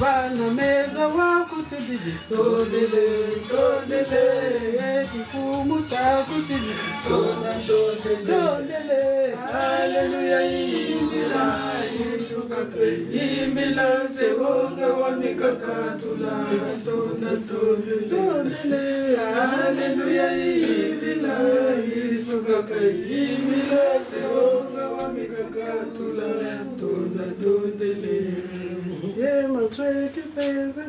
Bana meza wako tibidi tondele tondele kifumu chako tibidi tondele haleluya imbila Yesu kake imbila sewonga wamikakatula tondele haleluya imbila Yesu kake imbila sewonga wamikakatula tondele yeah, my tricky baby.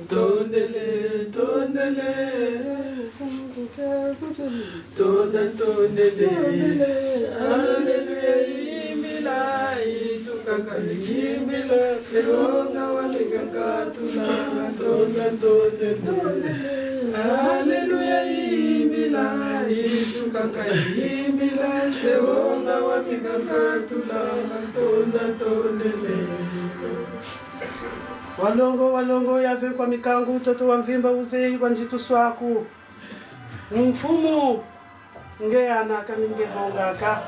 Tondele, tondele, tondele, hallelujah, imila, isukaka, imila, seronga walikakatula, tondele, hallelujah, imila, isukaka, imila, seronga walikakatula, tondele. Walongo yave kwa mikangu toto wa mvimba uzei kwa njitu swaku mfumu nge anaka ninge bongaka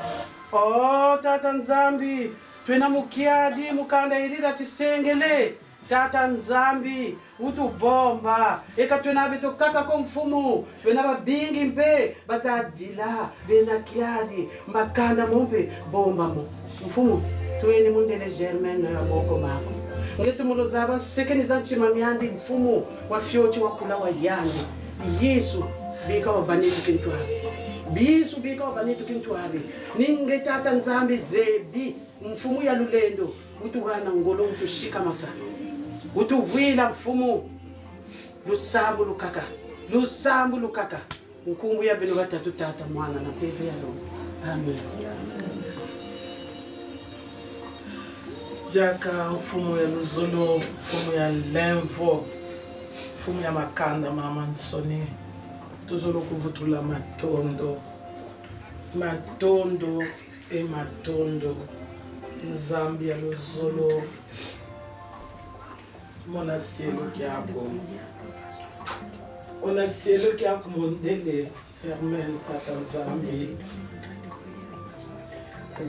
tata nzambi twena mukiadi mukanda irira tisengele tata nzambi utubomba eka twena beto kaka ko mfumu twena babingi mpe batadila bena kiadi makanda mumpe bomba mu mfumu twene mundele germaine na boko mako ngetu mulozaba sekeni zantima miandi mfumu wa fyochi wa kula wa yandi Yesu bika wabanitu kintwari bisu bika wabanitu kintwari ninge tata nzambi zebi mfumu ya lulendo utuwana ngolo utushika masana utuwila mfumu lusambu lukaka nkungu ya bino batatu tata mwana na peve ya lo amen. Jaka mfumu ya luzulu, mfumu ya lemvo, mfumu ya makanda mama nsoni. Tuzulu kuvutula matondo matondo nzambi ya luzulu mona cielo kyako ona cielo kyako mondele Germaine tata nzambi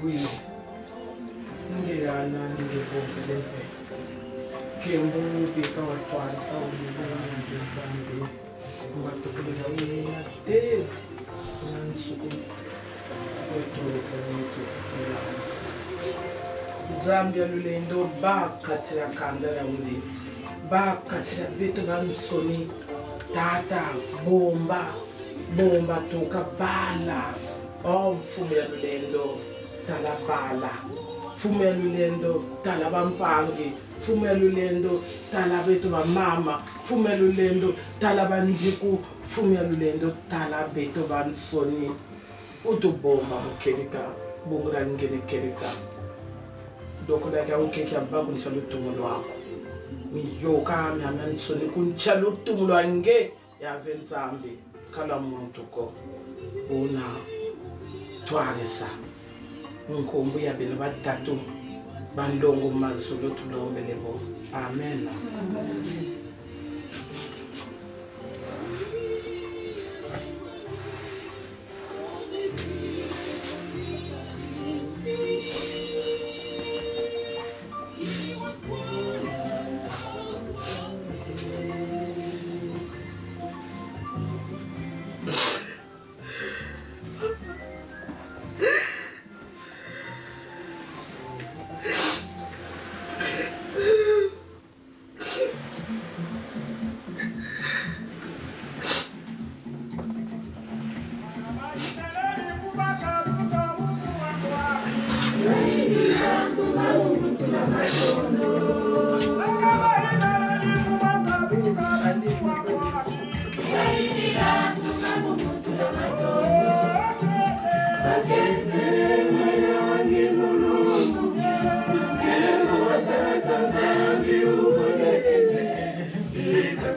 oui ngeyana ngebokelebe kembu bika watwasa umubona nzambi ngatukulela wena te nansuku kwetwesa nitu Zambia lulendo bakatira kandala uli bakatira beto bansoni tata bomba toka bala mfumu ya lulendo tala bala mfumu ya lulendo tala bampangi mfumu ya lulendo tala beto ba mama mfumu ya lulendo tala bandiku mfumu ya lulendo tala beto bansoni utubomba mukerika bungura ngene kerika doko da ka uke kya babu ni salutu mulo wako miyoka myamya nsoni kunchalutu mulo ange ya venzambi kala muntu ko una twarisa nkombu ya bino batatu bandongo mazulu tulombelebo amen.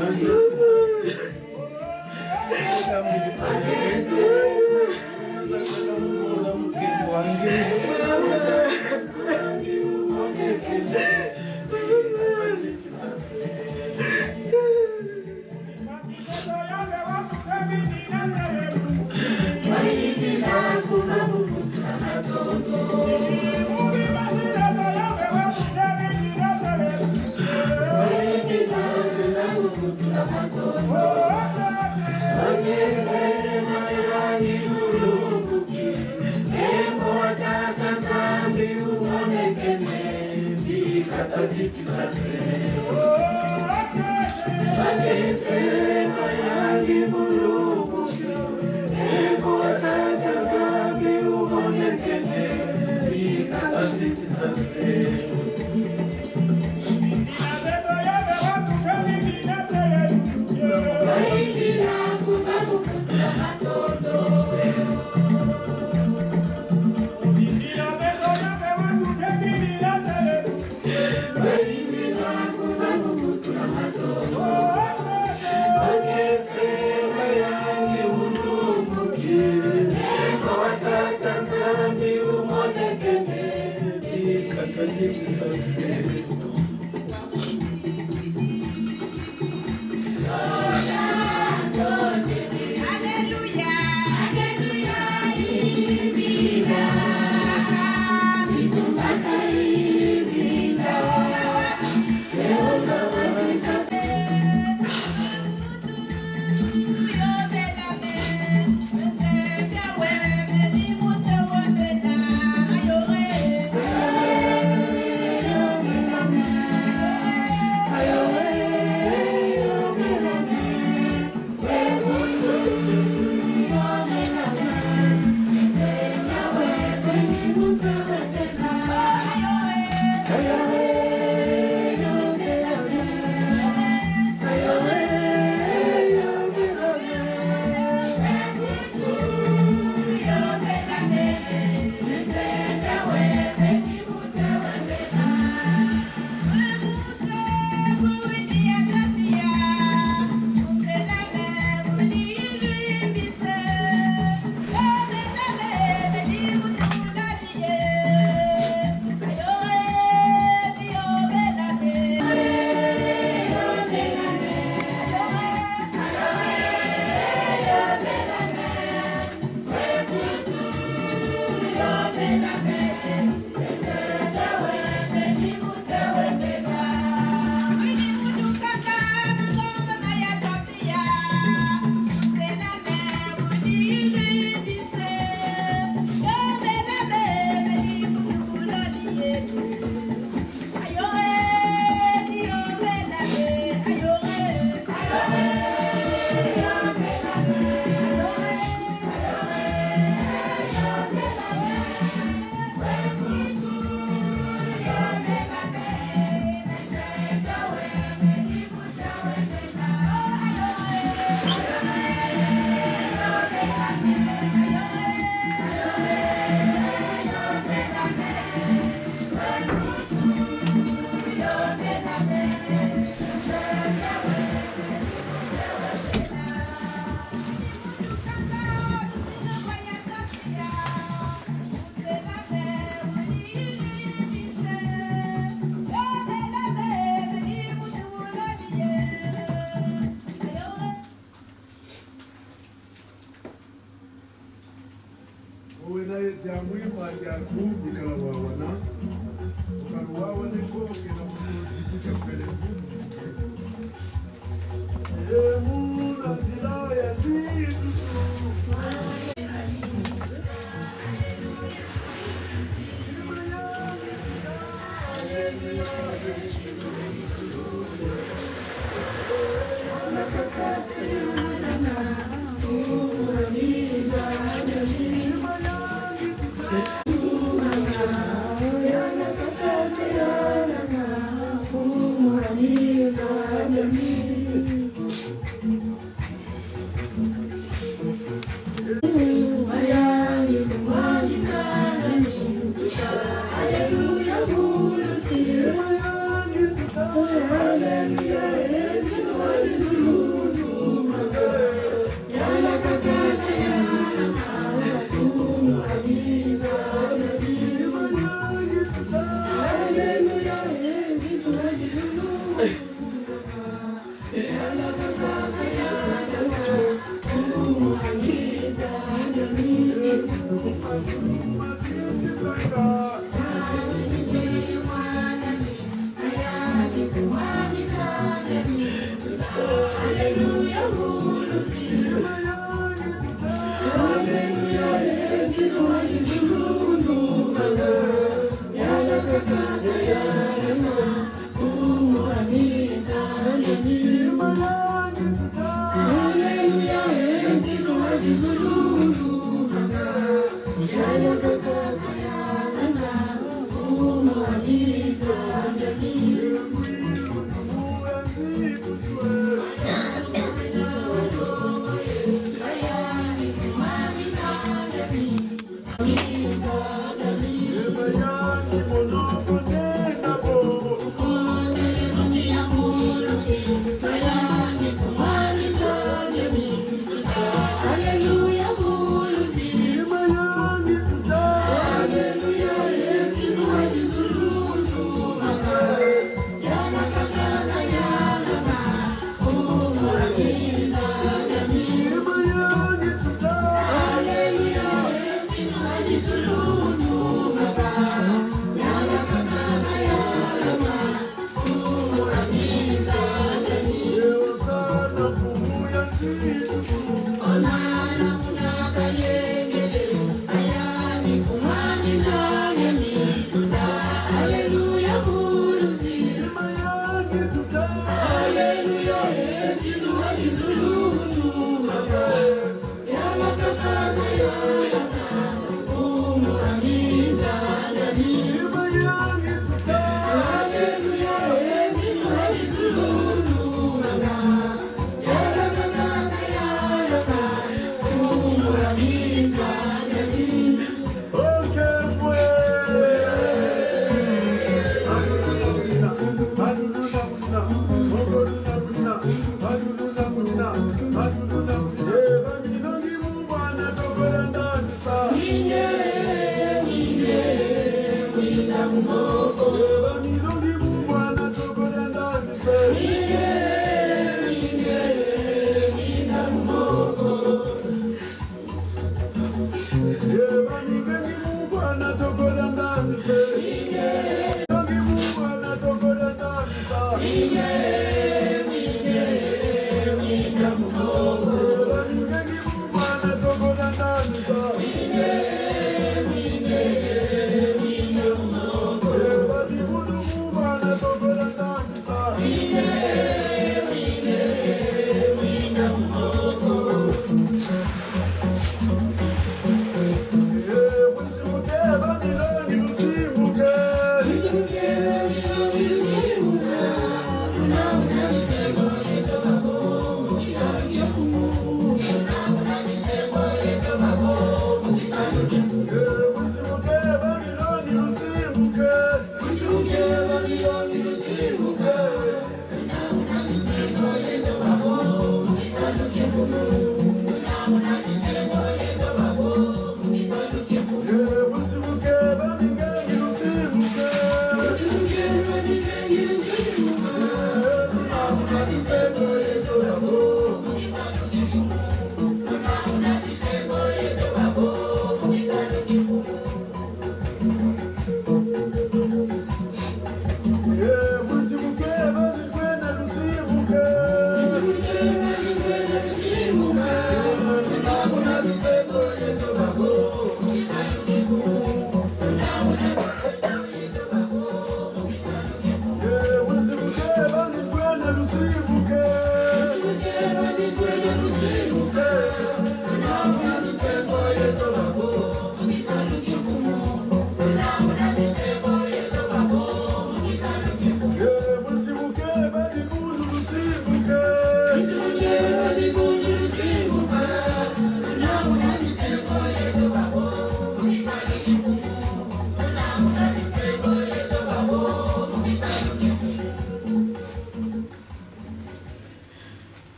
Hallelujah.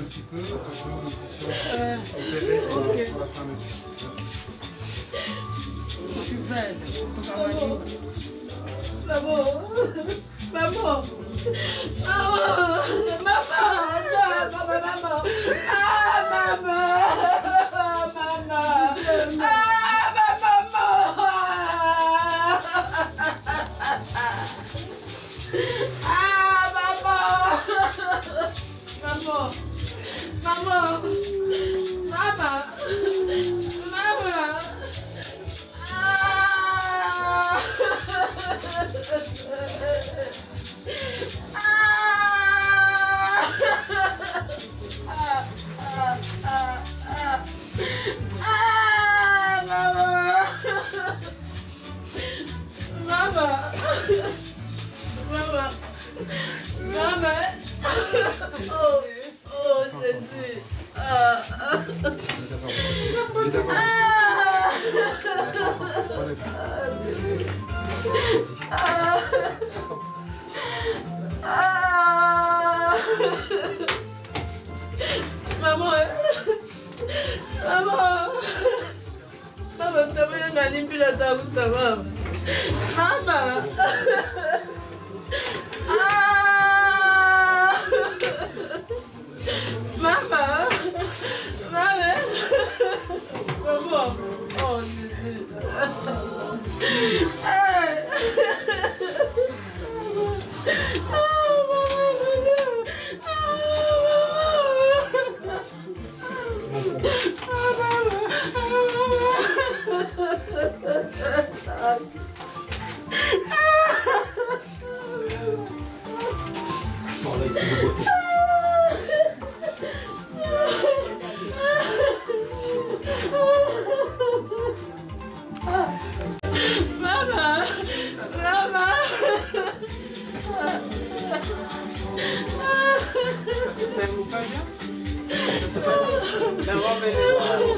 petit peu afin que nous puissions opérer pour la fin de vie.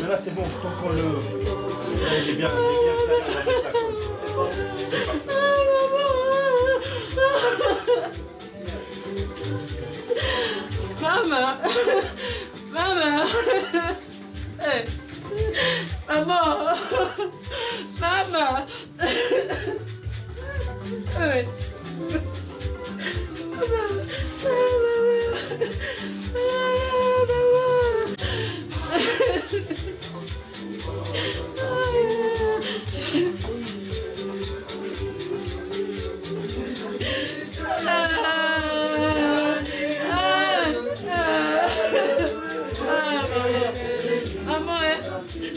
Mais là c'est bon, tant qu'on le... Il est bien fait, on va mettre la cause. Maman! Maman! Hey! Maman! Maman! Hey!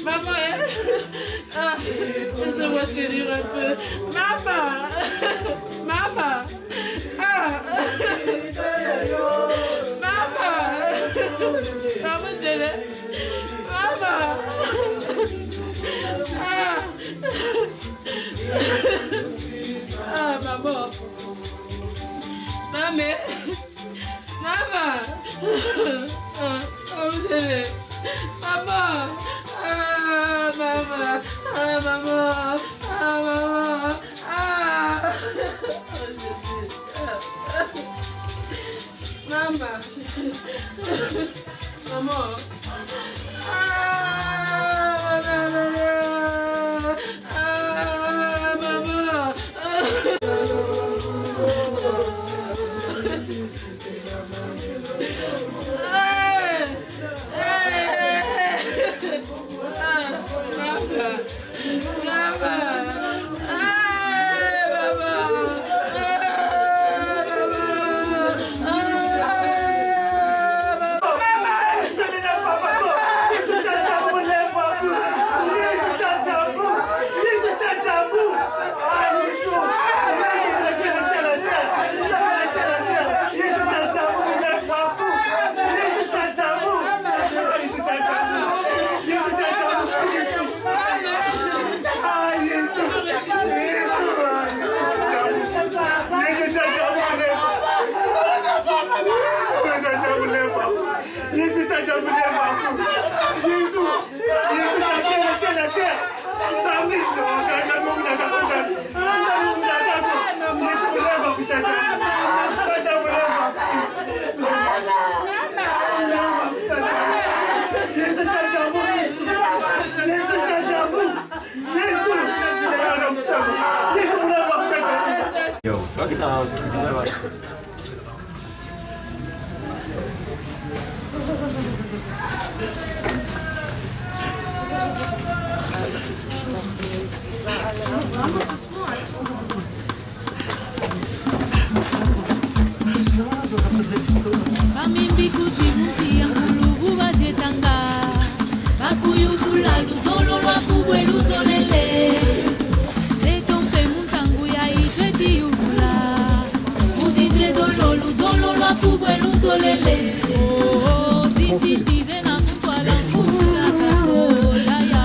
Maman, laisse-moi guérir un peu. Maman, maman, maman, Délé, maman, maman, maman, maman, Délé, maman. Maman, maman, maman, Mamimbi kuti yankulu bazetanga bakuyukula luzolo lwakubwe luzolele etompe muntangu yaitweti yukula muzinze dolo luzolo lwakubwe luzolele zizitize na kutwala mfuza kazo yaya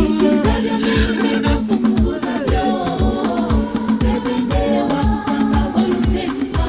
isizabya mime na mfuza byo tebende wakutanga volutekisa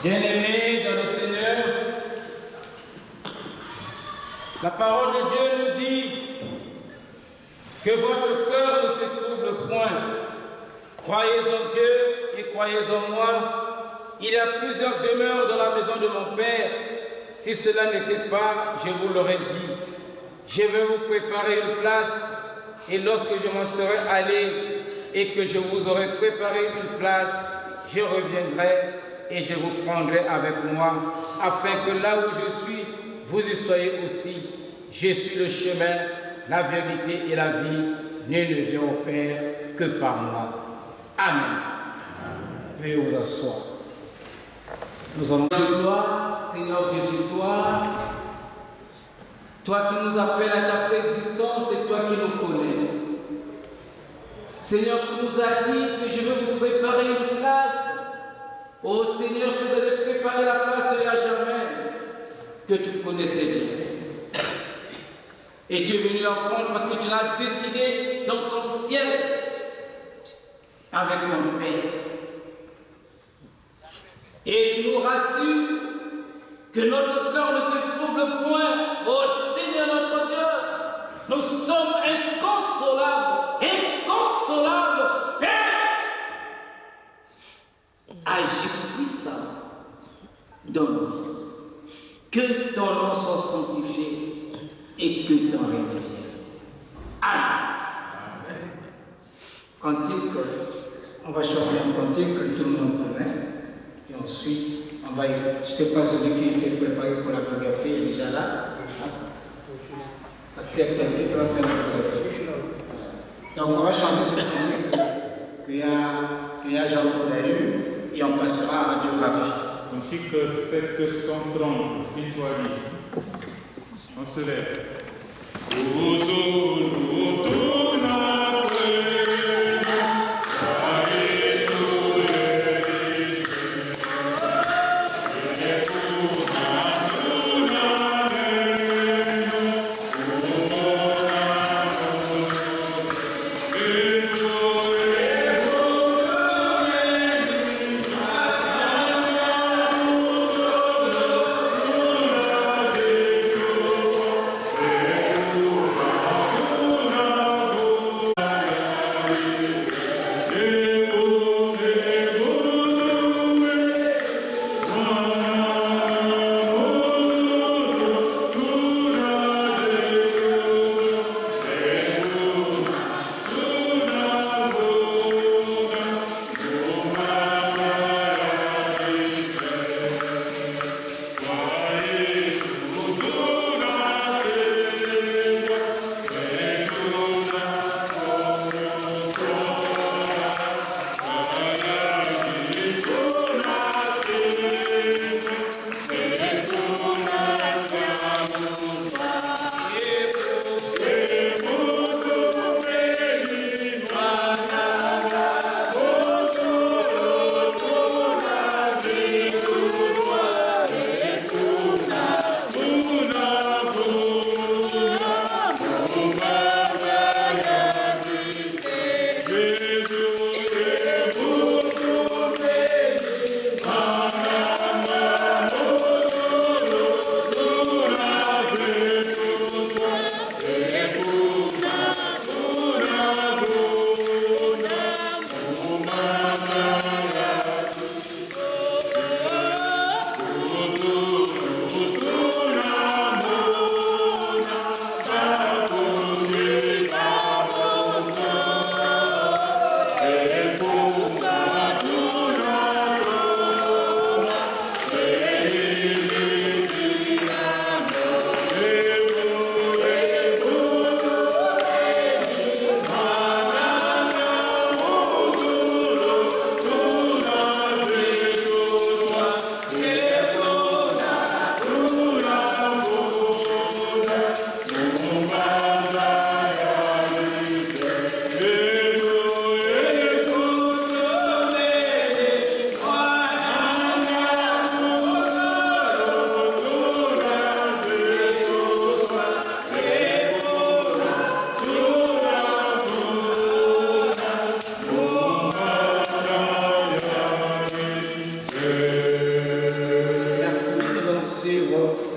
Bien-aimés dans le Seigneur, la parole de Dieu nous dit que votre cœur ne se trouble point. Croyez en Dieu et croyez en moi. Il y a plusieurs demeures dans la maison de mon Père. Si cela n'était pas, je vous l'aurais dit. Je vais vous préparer une place, et lorsque je m'en serai allé et que je vous aurai préparé une place, je reviendrai et je vous prendrai avec moi, afin que là où je suis, vous y soyez aussi. Je suis le chemin, la vérité et la vie. Nul ne vient au Père que par moi. Amen. Veuillez vous asseoir. Nous allons de toi, Seigneur Dieu victoire. Toi qui nous appelles à ta préexistence et toi qui nous connais. Seigneur, tu nous as dit que je vais vous préparer une place. Oh Seigneur, tu nous as préparé la place de la Germaine que tu connaissais bien. Et tu es venu en prendre parce que tu l'as décidé dans ton ciel avec ton Père. Et tu nous rassures que notre cœur ne se trouble point. Oh Seigneur notre Dieu, nous sommes inconsolables, Père. Agis puissant dans nos vies. Que ton nom soit sanctifié et que ton règne vienne. Amen. Cantique, on va chanter un cantique que tout le monde connaît. Et ensuite, on va, je ne sais pas celui qui s'est préparé pour la biographie est déjà là. Parce qu'il y a quelqu'un qui va faire la biographie. Donc on va chanter cette cantique qu'il y a Jean-Paul a eu et on passera à la biographie. Cantique 730, Victoire. On se lève. Uzu,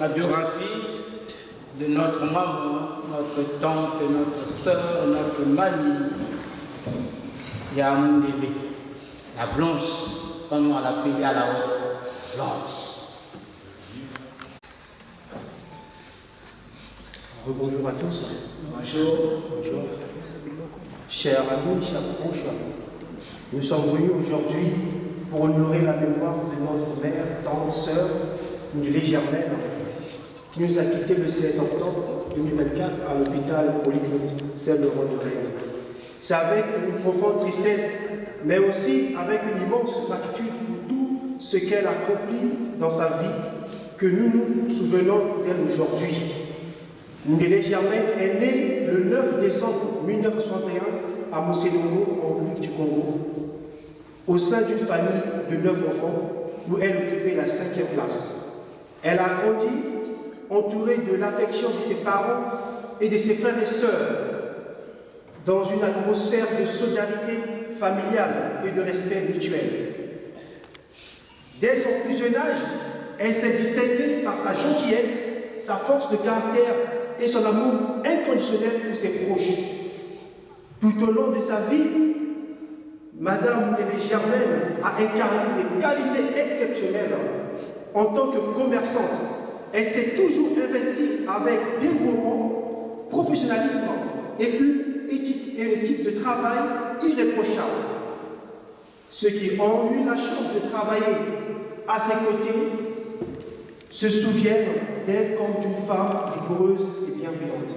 la biographie de notre maman, notre tante, notre soeur, notre mamie, Yamoundélé, la blanche, comme on l'appelait à la haute, blanche. Bonjour à tous. Bonjour. Bonjour. Chers amis, chers proches, nous sommes venus aujourd'hui pour honorer la mémoire de notre mère, tante, sœur, Ndélé Germaine, qui nous a quittés le 7 octobre 2024 à l'hôpital polyclinique Saint-Laurent de Rennes. C'est avec une profonde tristesse, mais aussi avec une immense gratitude pour tout ce qu'elle a accompli dans sa vie, que nous nous souvenons d'elle aujourd'hui. Ndélé Germaine est née le 9 décembre 1961 à Mousselongo, en République du Congo, au sein d'une famille de 9 enfants où elle occupait la 5e place. Elle a grandi entourée de l'affection de ses parents et de ses frères et sœurs, dans une atmosphère de solidarité familiale et de respect mutuel. Dès son plus jeune âge, elle s'est distinguée par sa gentillesse, sa force de caractère et son amour inconditionnel pour ses proches. Tout au long de sa vie, Madame Ndélé Germaine a incarné des qualités exceptionnelles. En tant que commerçante, elle s'est toujours investie avec dévouement, professionnalisme et une éthique de travail irréprochable. Ceux qui ont eu la chance de travailler à ses côtés se souviennent d'elle comme d'une femme rigoureuse et bienveillante.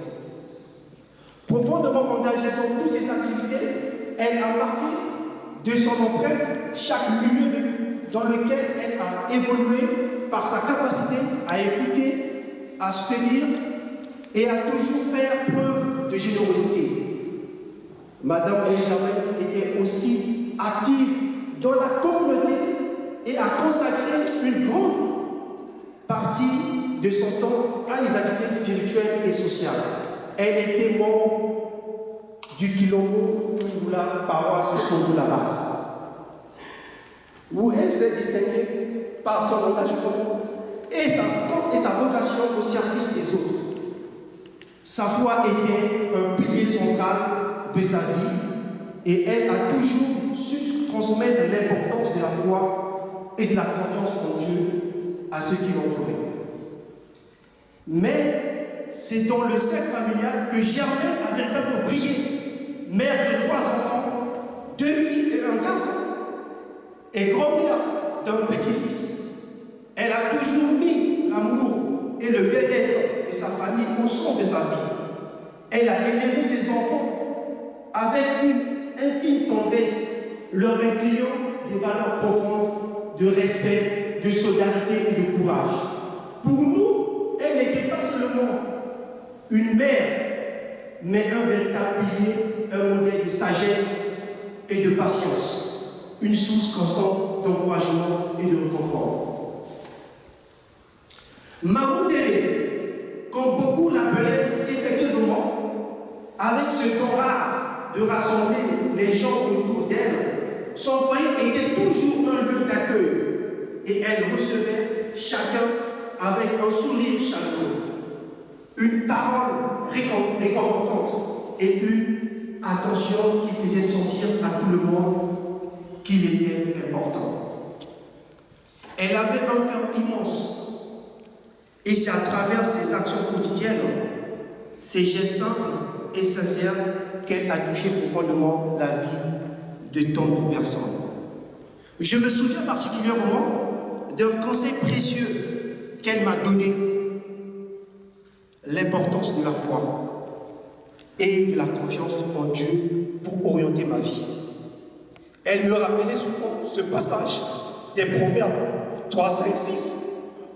Profondément engagée dans toutes ses activités, elle a marqué de son empreinte chaque milieu dans lequel elle a évolué par sa capacité à écouter, à soutenir et à toujours faire preuve de générosité. Madame Ndélé Germaine était aussi active dans la communauté et a consacré une grande partie de son temps à des activités spirituelles et sociales. Elle était membre du Kilombo ou la paroisse de la Basse, où elle s'est distinguée par son engagement et sa vocation au service des autres. Sa foi était un pilier central de sa vie et elle a toujours su transmettre l'importance de la foi et de la confiance en Dieu à ceux qui l'entouraient. Mais c'est dans le cercle familial que Germaine a véritablement brillé, mère de 3 enfants, 2 filles et un garçon, et grand-mère d'un petit-fils. Elle a toujours mis l'amour et le bien-être de sa famille au centre de sa vie. Elle a élevé ses enfants avec une infime tendresse, leur incluant des valeurs profondes de respect, de solidarité et de courage. Pour nous, elle n'était pas seulement une mère, mais un véritable pilier, un modèle de sagesse et de patience, une source constante d'encouragement et de réconfort. Maman Ndélé, comme beaucoup l'appelaient effectivement, avec ce don rare de rassembler les gens autour d'elle, son foyer était toujours un lieu d'accueil et elle recevait chacun avec un sourire chaleureux, une parole réconfortante et une attention qui faisait sentir à tout le monde qu'il était important. Elle avait un cœur immense et c'est à travers ses actions quotidiennes, ses gestes simples et sincères qu'elle a touché profondément la vie de tant de personnes. Je me souviens particulièrement d'un conseil précieux qu'elle m'a donné, l'importance de la foi et de la confiance en Dieu pour orienter ma vie. Elle me rappelait souvent ce passage des Proverbes 3, 5, 6.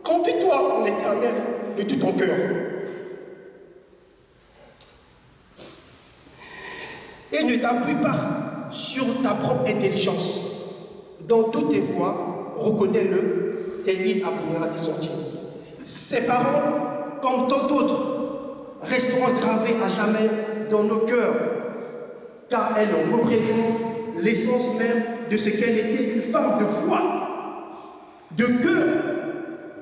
Confie-toi en l'Éternel de tout ton cœur. Et ne t'appuie pas sur ta propre intelligence. Dans toutes tes voies, reconnais-le et il apprendra tes sentiers. Ces paroles, comme tant d'autres, resteront gravées à jamais dans nos cœurs, car elles représentent l'essence même de ce qu'elle était, une femme de foi, de cœur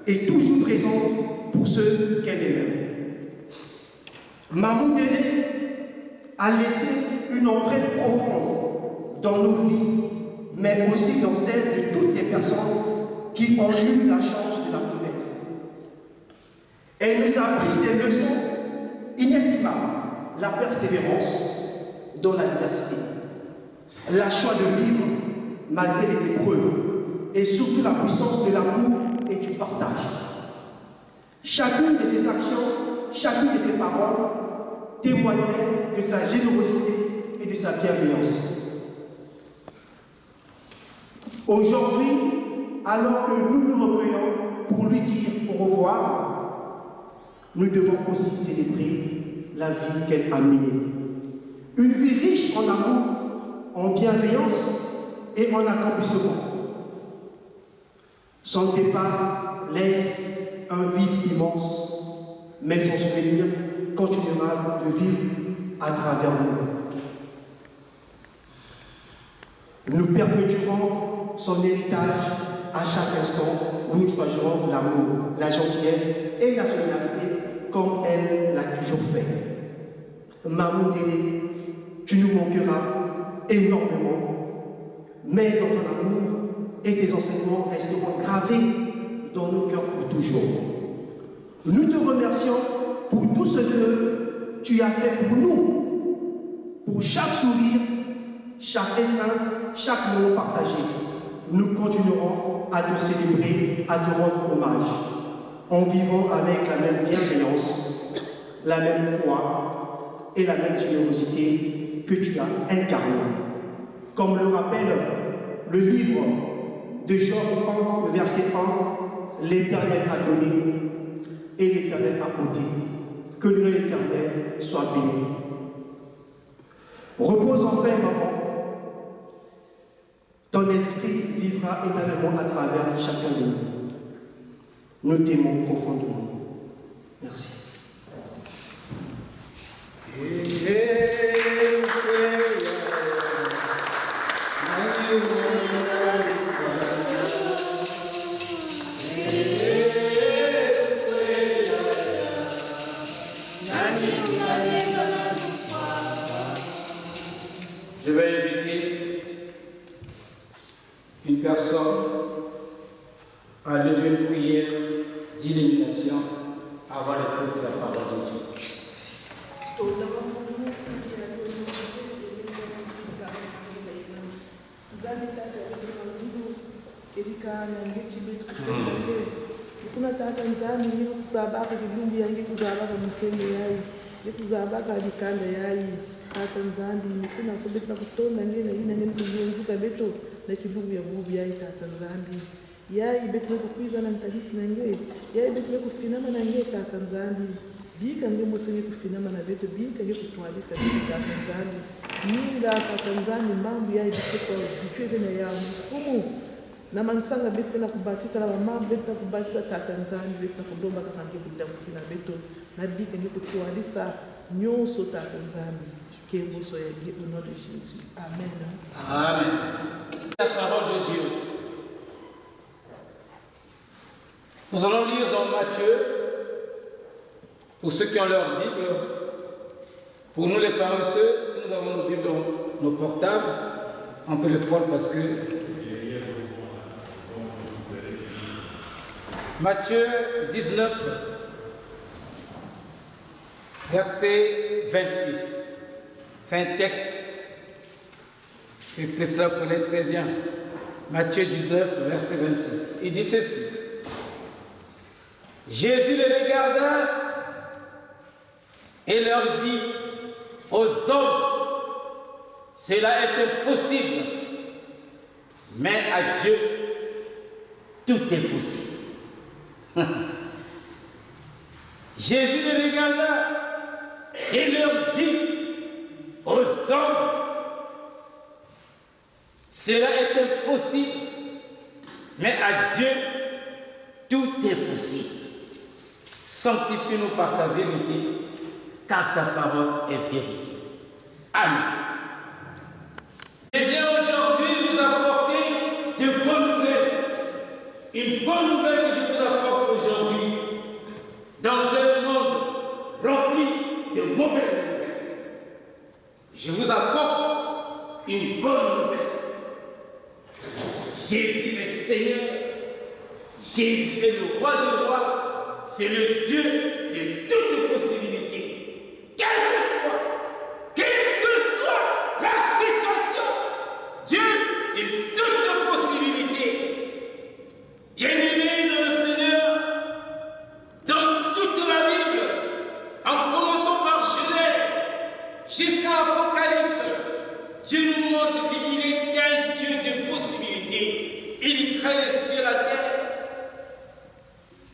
et toujours présente pour ceux qu'elle aime. Maman Délé a laissé une empreinte profonde dans nos vies, mais aussi dans celle de toutes les personnes qui ont eu la chance de la connaître. Elle nous a appris des leçons inestimables, la persévérance dans l'adversité, la joie de vivre malgré les épreuves et surtout la puissance de l'amour et du partage. Chacune de ses actions, chacune de ses paroles témoignait de sa générosité et de sa bienveillance. Aujourd'hui, alors que nous nous recueillons pour lui dire au revoir, nous devons aussi célébrer la vie qu'elle a menée. Une vie riche en amour, en bienveillance et en accomplissement. Son départ laisse un vide immense, mais son souvenir continuera de vivre à travers nous. Nous perpétuerons son héritage à chaque instant où nous choisirons l'amour, la gentillesse et la solidarité comme elle l'a toujours fait. Maman Délé, tu nous manqueras énormément, mais dans ton amour et tes enseignements resteront gravés dans nos cœurs pour toujours. Nous te remercions pour tout ce que tu as fait pour nous, pour chaque sourire, chaque étreinte, chaque moment partagé. Nous continuerons à te célébrer, à te rendre hommage, en vivant avec la même bienveillance, la même foi et la même générosité que tu as incarnée. Comme le rappelle le livre de Job 1, verset 1, l'Éternel a donné et l'Éternel a ôté. Que l'Éternel soit béni. Repose en paix, maman. Ton esprit vivra éternellement à travers chacun de nous. Nous t'aimons profondément. Merci. Je vais inviter une personne à lever une prière d'illumination avant l'écoute de la parole de Dieu. Kuna tata nzani ni kuzabaka kilumbi yangi kuzabaka mkenge yayi ni kuzabaka alikanda yayi tata nzambi kuna fubeta kutonda ngene ina ngene kuyenzika beto na kilumbi ya bubu yayi tata nzambi yayi beto kukwiza na ntalisi nange yayi beto kufinama nange tata nzambi bika nge musenge kufinama na beto bika nge kutwalisa beto tata nzambi ninga tata nzambi mambo yayi beto kwa bitwete na ya mfumu na mansanga beto na kubasisa na mama beto na kubasisa tata nzambi beto na kudomba kakange kudafuki na beto na bika nge kutwalisa nyonso tata nzambi que vous soyez guéris au nom de Jésus. Amen. Amen. La parole de Dieu. Nous allons lire dans Matthieu, pour ceux qui ont leur Bible, pour nous les paresseux, si nous avons nos Bibles dans nos portables, on peut le prendre parce que... Matthieu 19, verset 26. C'est un texte que Priscilla connaît très bien. Matthieu 19, verset 26. Il dit ceci. Jésus les regarda et leur dit, aux hommes, cela est impossible, mais à Dieu, tout est possible. Jésus les regarda et leur dit, aux hommes, cela est impossible, mais à Dieu, tout est possible. Sanctifie-nous par ta vérité, car ta parole est vérité. Amen. Je viens aujourd'hui vous apporter de bonnes nouvelles. Une bonne nouvelle que je vous apporte aujourd'hui. Jésus est Seigneur. Jésus est le roi des rois. C'est le Dieu de toutes possibilités. Quelle que soit la situation, Dieu de toutes possibilités. Bien-aimés dans le Seigneur, dans toute la Bible, en commençant par Genèse jusqu'à l'Apocalypse, Dieu nous montre qu'il est un Dieu de possibilités. Il crée les cieux et la terre.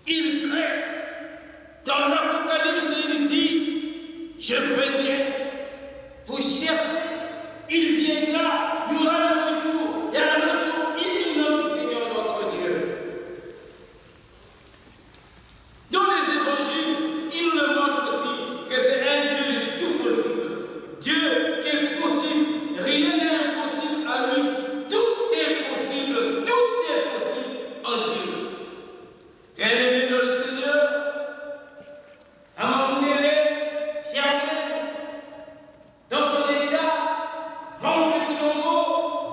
Il crée. Dans l'Apocalypse, il dit, je viendrai, vous cherchez, il viendra, il y aura le retour, et un retour imminent du Seigneur notre Dieu. Dans les évangiles, il nous montre aussi que c'est un Dieu de tout possible. Dieu qui est possible, rien n'est impossible à lui, tout est possible en Dieu. Bien-aimés dans le Seigneur, à un moment donné, Germaine, dans son état, membre du Congo,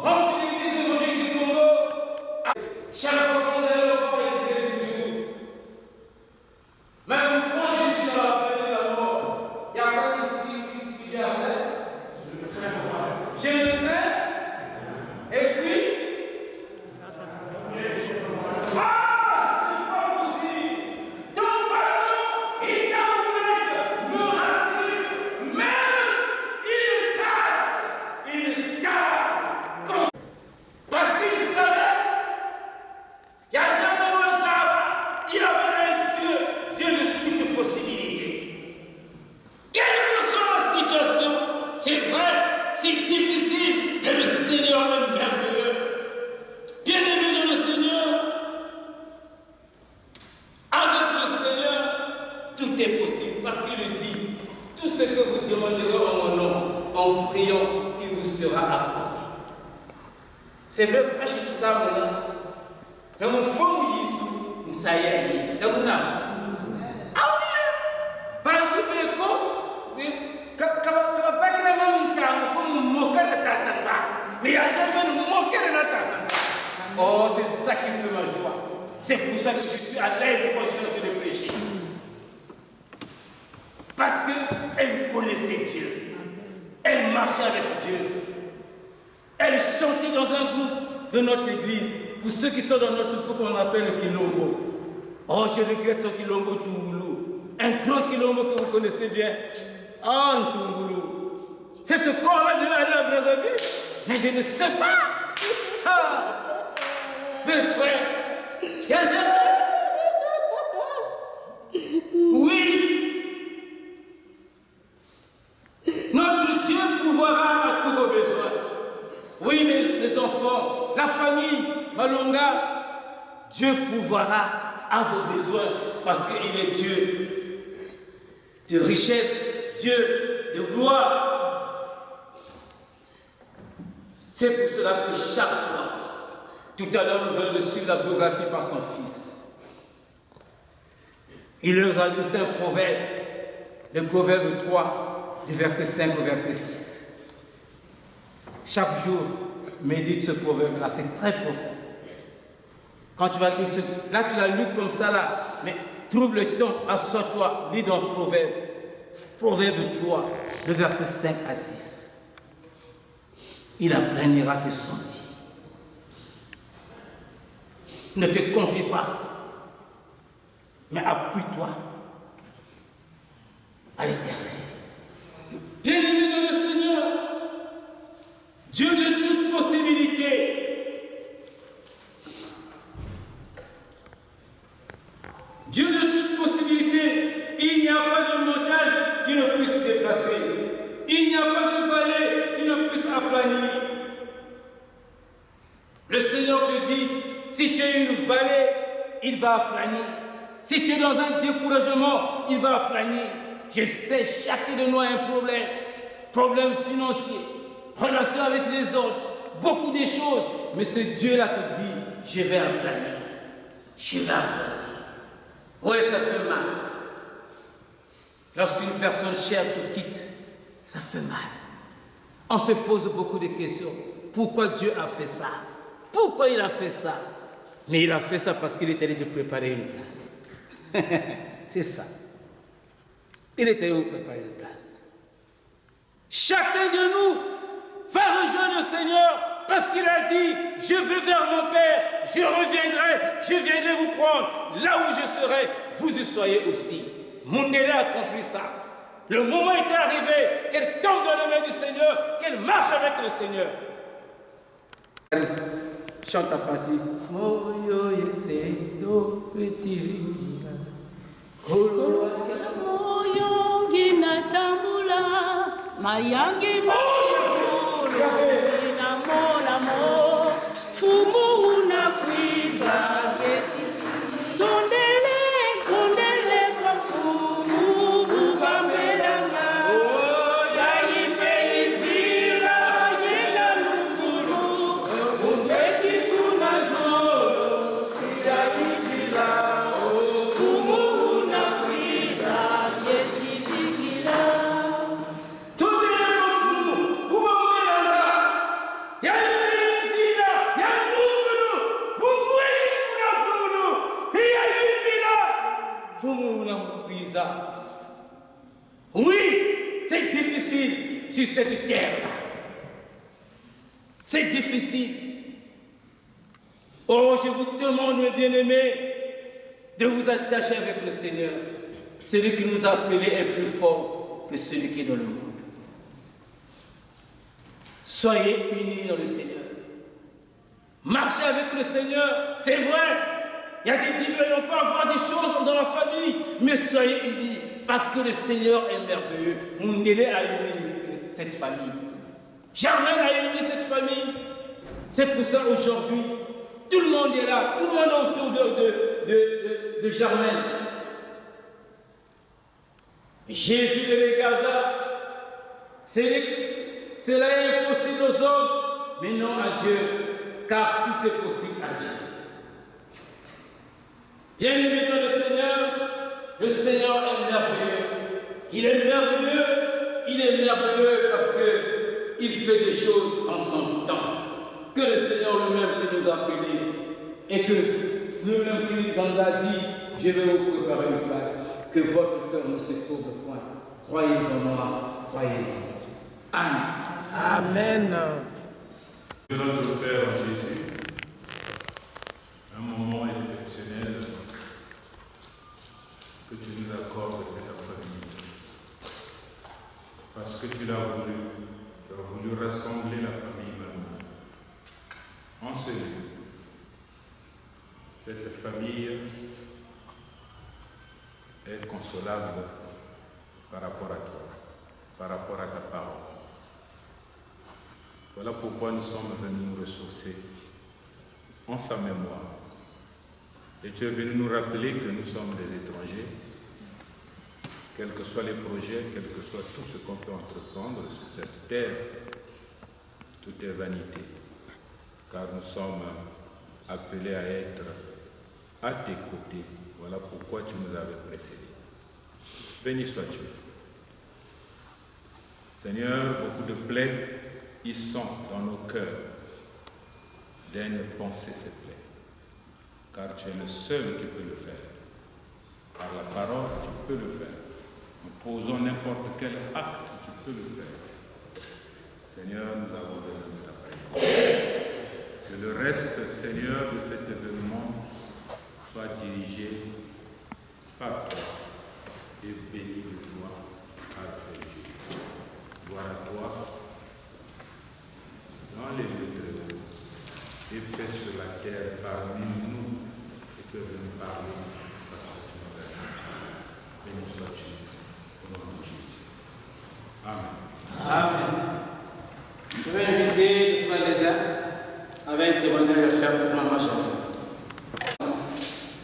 membre de l'Église évangélique du Congo, chaque fois qu'on allait le voir, il disait toujours, même quand je suis dans la fin de la mort, il n'y a pas de qui vient à faire. Je le crains, et puis, c'est vrai, c'est difficile, mais le Seigneur est merveilleux. Bien-aimés dans le Seigneur, avec le Seigneur, tout est possible. Parce qu'il dit, tout ce que vous demanderez en mon nom, en priant, il vous sera accordé. C'est vrai que je suis tout à l'heure, mais mon fond, il ça y est, il y a ah oui, par exemple, mais il n'y a jamais moqué de la tata. Oh, c'est ça qui fait ma joie. C'est pour ça que je suis à l'aise consciente de péché. Parce qu'elle connaissait Dieu. Elle marchait avec Dieu. Elle chantait dans un groupe de notre église. Pour ceux qui sont dans notre groupe, on appelle le Kilombo. Oh, je regrette son Kilombo Toumoulou. Un grand Kilombo que vous connaissez bien. Oh, Toumoulou. C'est ce corps-là de aller à Brazzaville. Mais je ne sais pas. Ah, mes frères, il y a jamais. Oui. Notre Dieu pourvoira à tous vos besoins. Oui, les enfants, la famille, Malonga, Dieu pourvoira à vos besoins parce qu'il est Dieu de richesse, Dieu de gloire. C'est pour cela que chaque fois, tout à l'heure, nous venons de suivre la biographie par son fils. Il leur a laissé un proverbe, le proverbe 3, du verset 5 au verset 6. Chaque jour, médite ce proverbe-là, c'est très profond. Quand tu vas lire là, tu l'as lu comme ça, là, mais trouve le temps, assois-toi, lis dans le proverbe. Proverbe 3, le verset 5 à 6. Il aplanira tes sentiers. Ne te confie pas, mais appuie-toi à l'Éternel. Bien-aimé dans le Seigneur, Dieu de toute possibilité, Dieu de toute possibilité, il n'y a pas de montagne qui ne puisse se déplacer. Il n'y a pas de vallée qui ne puisse aplanir. Le Seigneur te dit, si tu es une vallée, il va aplanir. Si tu es dans un découragement, il va aplanir. Je sais, chacun de nous a un problème financier, relation avec les autres, beaucoup de choses. Mais ce Dieu-là te dit, je vais aplanir. Je vais aplanir. Oui, ça fait mal. Lorsqu'une personne chère te quitte, ça fait mal. On se pose beaucoup de questions. Pourquoi Dieu a fait ça? Pourquoi il a fait ça? Mais il a fait ça parce qu'il était allé de préparer une place. C'est ça. Il était allé de préparer une place. Chacun de nous va rejoindre le Seigneur parce qu'il a dit, je vais vers mon Père, je viendrai vous prendre. Là où je serai, vous y soyez aussi. Mundele a compris ça. Le moment est arrivé qu'elle tombe dans les mains du Seigneur, qu'elle marche avec le Seigneur. Chante à partir. Moyo yesedo petit. Moyo ginatambula, mayangi moyo ginamola mo, fumu unakuiza geti. Tondele kwa fumu ubambelanga. Oui, c'est difficile sur cette terre-là. C'est difficile. Oh, je vous demande, mes bien-aimés, de vous attacher avec le Seigneur. Celui qui nous a appelés est plus fort que celui qui est dans le monde. Soyez unis dans le Seigneur. Marchez avec le Seigneur, c'est vrai. Il y a des divers, on peut avoir des choses dans la famille, mais soyez unis, parce que le Seigneur est merveilleux. Mundele a uni cette famille. Germaine a uni cette famille. C'est pour ça aujourd'hui, tout le monde est là, tout le monde est autour de Germaine. Jésus le regarda. Cela est impossible aux hommes, mais non à Dieu, car tout est possible à Dieu. Bien-aimés dans le Seigneur est merveilleux. Il est merveilleux parce qu'il fait des choses en son temps. Que le Seigneur lui-même qui nous a appelés et que lui-même qui nous a dit, je vais vous préparer une place, que votre cœur ne se trouble point. Croyez en moi, croyez en moi. Amen. Amen. De notre Père Jésus, un moment exceptionnel que tu nous accordes cet après-midi. Parce que tu l'as voulu. Tu as voulu rassembler la famille maintenant. En ce lieu, cette famille est consolable par rapport à toi, par rapport à ta parole. Voilà pourquoi nous sommes venus nous ressourcer en sa mémoire. Et tu es venu nous rappeler que nous sommes des étrangers, quels que soient les projets, quel que soit tout ce qu'on peut entreprendre sur cette terre, tout est vanité, car nous sommes appelés à être à tes côtés. Voilà pourquoi tu nous avais précédés. Béni sois-tu. Seigneur, beaucoup de plaies y sont dans nos cœurs. Daigne penser ces plaies, car tu es le seul qui peut le faire. Par la parole, tu peux le faire. En posant n'importe quel acte, tu peux le faire. Seigneur, nous avons besoin de ta présence. Que le reste, Seigneur, de cet événement soit dirigé par toi et béni de toi à Jésus. Gloire à toi dans les lieux de l'eau et paix sur la terre parmi nous et que nous parler parce que tu nous as dit. Béni sois-tu au nom de Jésus. Amen. Amen. Je vais inviter le frère Lézin avec un témoignage à faire pour Maman Jeanne.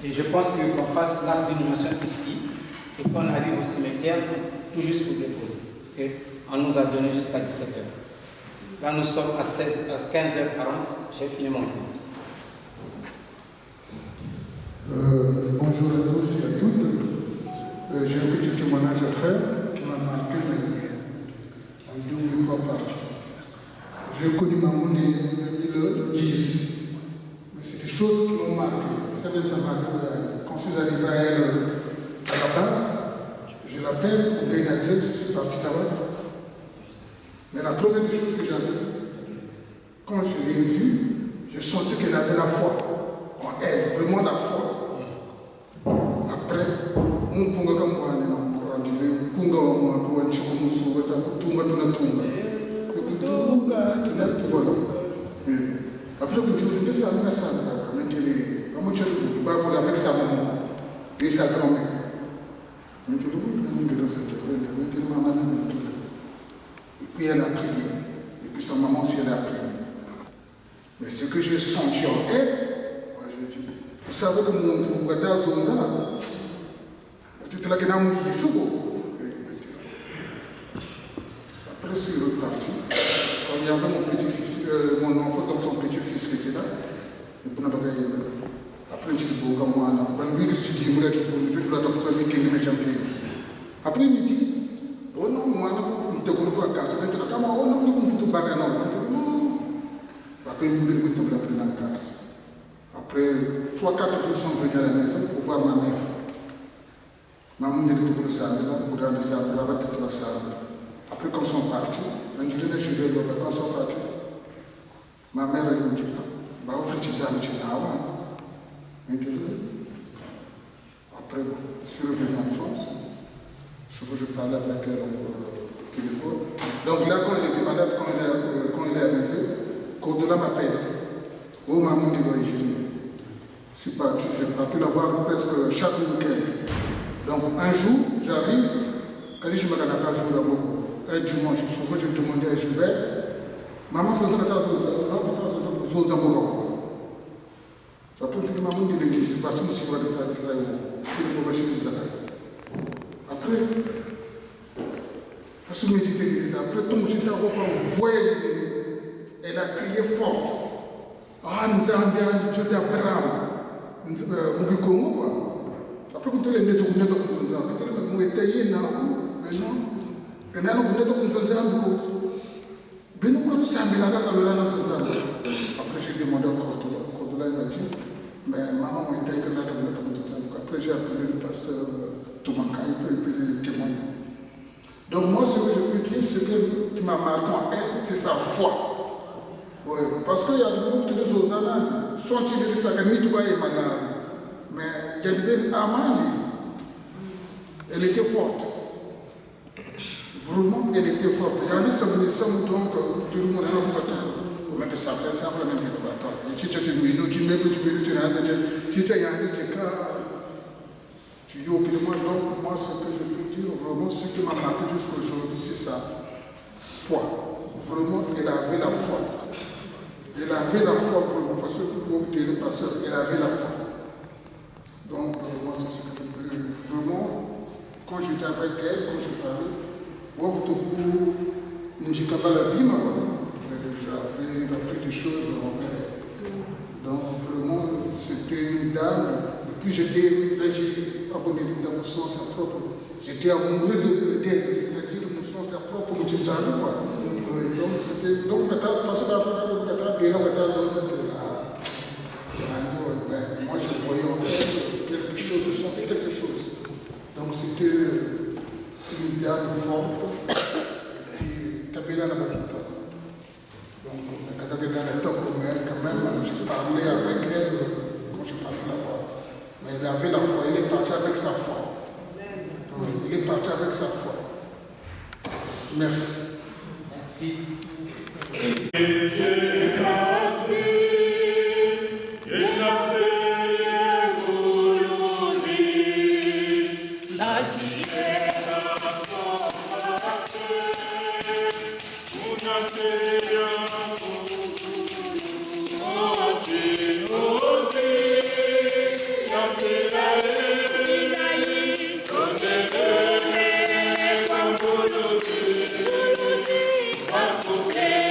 Et je pense qu'on fasse l'acte d'inhumation ici et qu'on arrive au cimetière tout juste pour déposer. Parce qu'on nous a donné jusqu'à 17h. Là, nous sommes à 15h40. J'ai fini mon cours. Bonjour à tous et à toutes. J'ai un petit témoignage à faire qui m'a marqué en 2 ou 3 pages. J'ai connu Maman en 2010. choses qui m'ont marqué. Certaines, ça m'a quand je suis arrivé à elle à la base, je l'appelle, on gagne adresse, c'est parti là-bas. Mais la première des choses que j'avais vue, quand je l'ai vue, je sentais qu'elle avait la foi en elle, vraiment la foi. Après, on punga comme moi, on disait, punga moi, pour un chico musu, tunga tuna tunga. Voilà. Après, quand je dis ça, avec sa maman et sa grand-mère. Et puis elle a prié. Et puis sa maman aussi, elle a prié. Mais ce que j'ai senti en elle, moi je dis, vous savez que mon frère a zonza, c'était là qu'il a mis sous. Après, je suis reparti. Quand il y avait mon petit-fils, mon enfant, donc son petit-fils qui était là, et puis on a après, je dis, bon, moi, après, il me dit, oh non, moi, je te vois à casa. Oh non, je ne peux pas faire non. Après, il me dit, je vais prendre la case. Après, 3-4 jours sont venus à la maison pour voir ma mère. Maman me dit, pour le sable, pour le sable, pour la sable. Après, quand ils sont partis, je dis, je vais le quand ils sont partis. Ma mère, elle me dit, bah, on fait des amis, après, je suis revenu en France. Souvent, je parlais avec elle au téléphone. Donc là, quand elle était malade, quand elle est arrivée, Cordula m'appelle. Oh, maman, dit, je suis parti. J'ai parti la voir presque chaque week-end. Donc un jour, j'arrive, quand je me regarde à jour là-bas, un dimanche, souvent, je me demandais, je vais. Maman, c'est un peu de après, je maman dit l'église, parce que si vous avez ça, après, il faut se méditer l'église. Après, tout le monde voyait, elle a crié forte. Ah, nous avons dit Dieu d'Abraham. Nous avons Congo, quoi. Après, quand les maisons, nous avons dit, nous avons été là, mais non. Et maintenant, nous avons dit, mais nous avons dit, après, j'ai demandé encore. Elle m'a dit, mais maman m'a dit que là, après j'ai appelé le pasteur Tomanka, et puis les témoins. Donc moi, ce que je peux dire, ce qui m'a marqué en elle, c'est sa foi. Oui, parce qu'il y a beaucoup de choses là, sont-ils de ça, que Mitouba est malade. Mais Yadibé Amandi, elle était forte. Vraiment, elle était forte. Il y a des sommes donc, tout le monde a fait ça. Comment ça s'appelle simplement de laboratoire. Tu sais, tu y es moi, donc moi, ce que je peux dire, vraiment, ce qui m'a marqué jusqu'aujourd'hui, c'est ça. Foi. Vraiment, elle avait la foi. Elle avait la foi, vraiment, parce que pour le pasteur, elle avait la foi. Donc, moi, c'est ce que je peux. Vraiment, quand j'étais avec elle, quand je parlais, moi, vous te dites que la Bible, j'avais appris des choses envers elle. Donc vraiment, c'était une dame. Et puis j'étais abonné dans mon sens propre. J'étais amoureux d'elle, c'est-à-dire mon sens propre, comme tu savais quoi. Donc c'était. Donc parce que moi je voyais en elle quelque chose, je sentais quelque chose. Donc c'était une dame forte. Et puis Kabila n'a pas tout le temps. Donc, quand même, je parlais avec elle quand je parlais la foi. Mais elle avait la foi, elle est partie avec sa foi. Il est parti avec sa foi. Merci. Merci. Okay.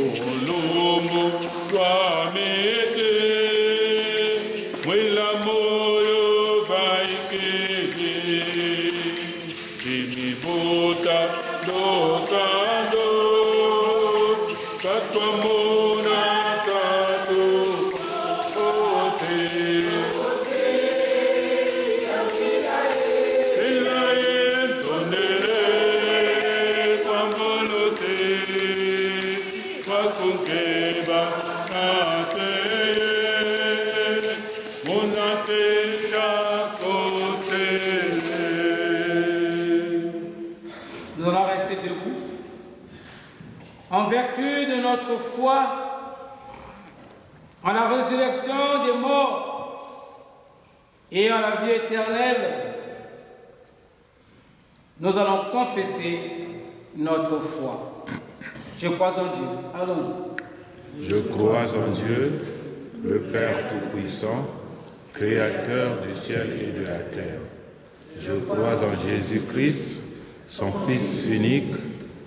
Olomo Swamete, Wila Moyo Baikete, Dimi Bota Dokando, Katwa Mona Kato, Ote, Elaye Tonere, Kwambolote, Wakunkeba Ateye, Monate Yakote. Nous allons rester debout. En vertu de notre foi en la résurrection des morts et en la vie éternelle, nous allons confesser notre foi. Je crois en Dieu. Allons-y. Je crois en Dieu, le Père Tout-Puissant, Créateur du ciel et de la terre. Je crois en Jésus-Christ, son Fils unique,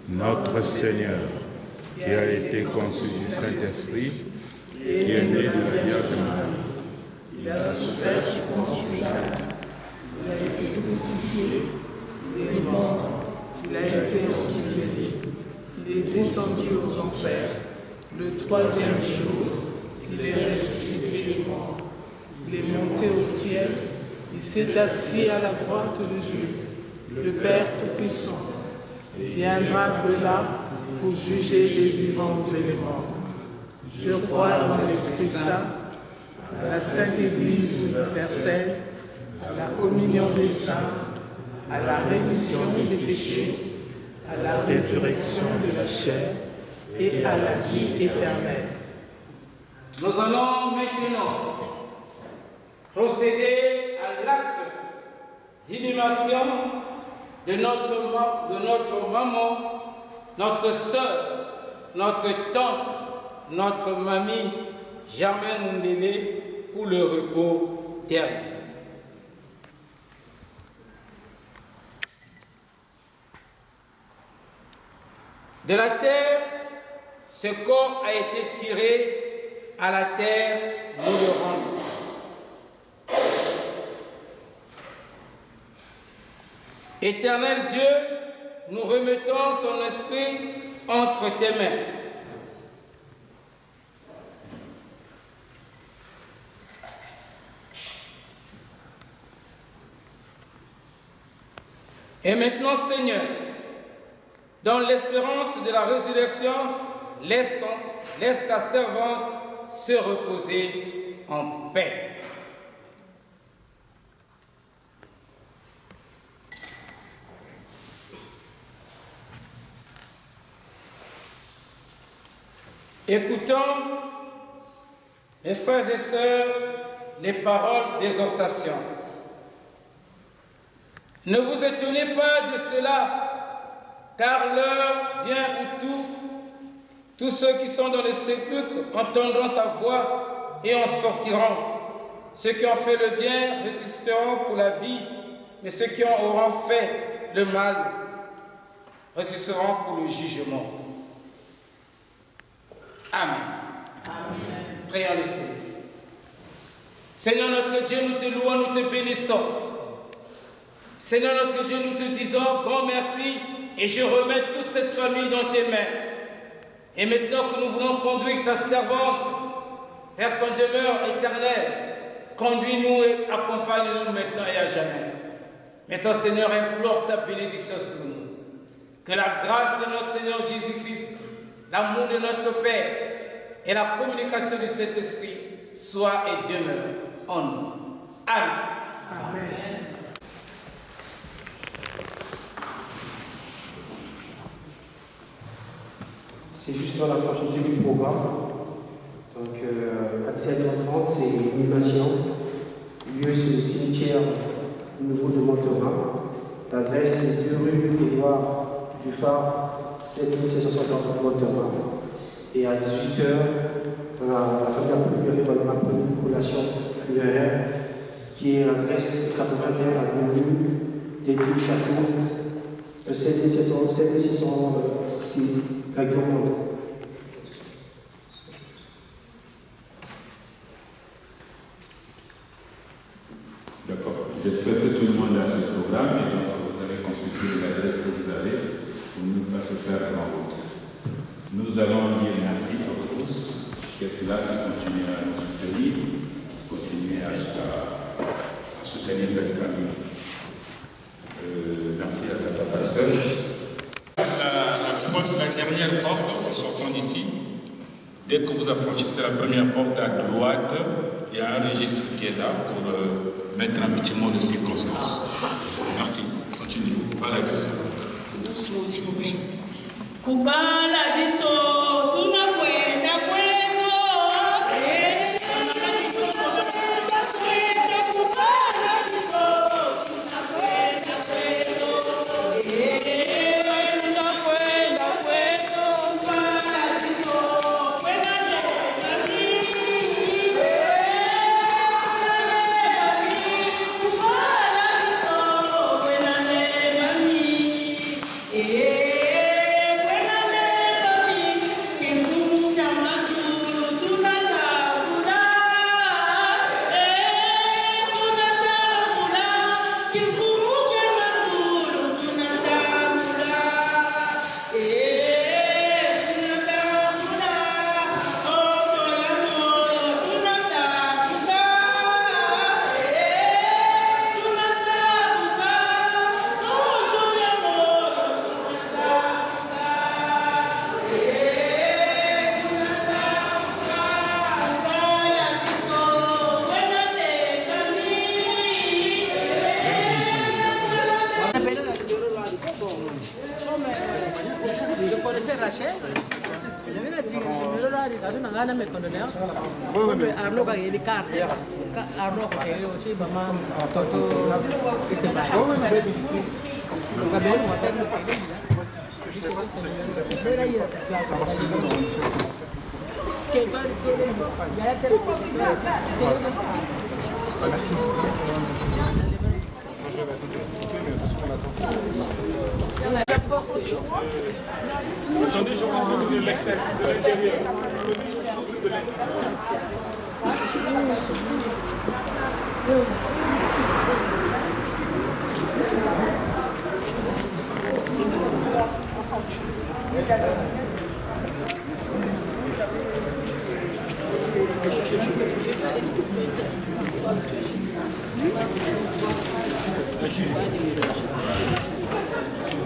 notre Seigneur, qui a été conçu du Saint-Esprit, qui est né de la Vierge Marie. Il a souffert sous Ponce Pilate, il a été crucifié, il est mort, il a été ressuscité, il est descendu aux enfers. Le troisième jour, il est ressuscité des morts. Il est monté au ciel, il s'est assis à la droite de Dieu, le Père Tout-Puissant. Il viendra de là pour juger les vivants et les morts. Je crois en l'Esprit Saint, à la Sainte Église universelle, à la communion des saints, à la rémission des péchés, à la résurrection de la chair et à la vie éternelle. Nous allons maintenant procéder à l'acte d'inhumation de notre maman, notre sœur, notre tante, notre mamie Germaine Ndélé pour le repos dernier. De la terre, ce corps a été tiré, à la terre, nous le rendons. Éternel Dieu, nous remettons son esprit entre tes mains. Et maintenant, Seigneur, dans l'espérance de la résurrection, laisse ta servante se reposer en paix. Écoutons, mes frères et sœurs, les paroles d'exhortation. Ne vous étonnez pas de cela, car l'heure vient où tous ceux qui sont dans les sépulcres entendront sa voix et en sortiront. Ceux qui ont fait le bien ressusciteront pour la vie, mais ceux qui auront fait le mal ressusciteront pour le jugement. Amen. Amen. Prions le Seigneur. Seigneur notre Dieu, nous te louons, nous te bénissons. Seigneur notre Dieu, nous te disons grand merci et je remets toute cette famille dans tes mains. Et maintenant que nous voulons conduire ta servante vers son demeure éternelle, conduis-nous et accompagne-nous maintenant et à jamais. Maintenant, Seigneur, implore ta bénédiction sur nous. Que la grâce de notre Seigneur Jésus-Christ, l'amour de notre Père et la communication du Saint-Esprit soient et demeurent en nous. Amen. Amen. C'est juste dans la prochaine du programme. Donc à 17h30, c'est l'inhumation. Le lieu, c'est le cimetière nouveau de Monterin. L'adresse, c'est 2 rue Édouard Dufard, 7760 Monterin. Et à 18h, la famille a fait ma relation funéraire, qui est l'adresse 81 avenue des deux châteaux, 7606 la grande. J'espère que tout le monde a ce programme et donc vous allez consulter l'adresse que vous avez pour ne pas se faire en route. Nous allons dire merci à vous tous qui êtes là, qui continuez à nous soutenir, continuer à soutenir cette famille. Merci à Tata Pasteur. La dernière porte en sortant d'ici, dès que vous affranchissez la première porte à droite, il y a un registre qui est là pour mettre un petit mot de circonstance. Merci. Continuez. Voilà. Doucement, s'il vous plaît. Kubala diso, tunakwenda kwetu. Attendez, je pense que de l'extérieur, de l'intérieur.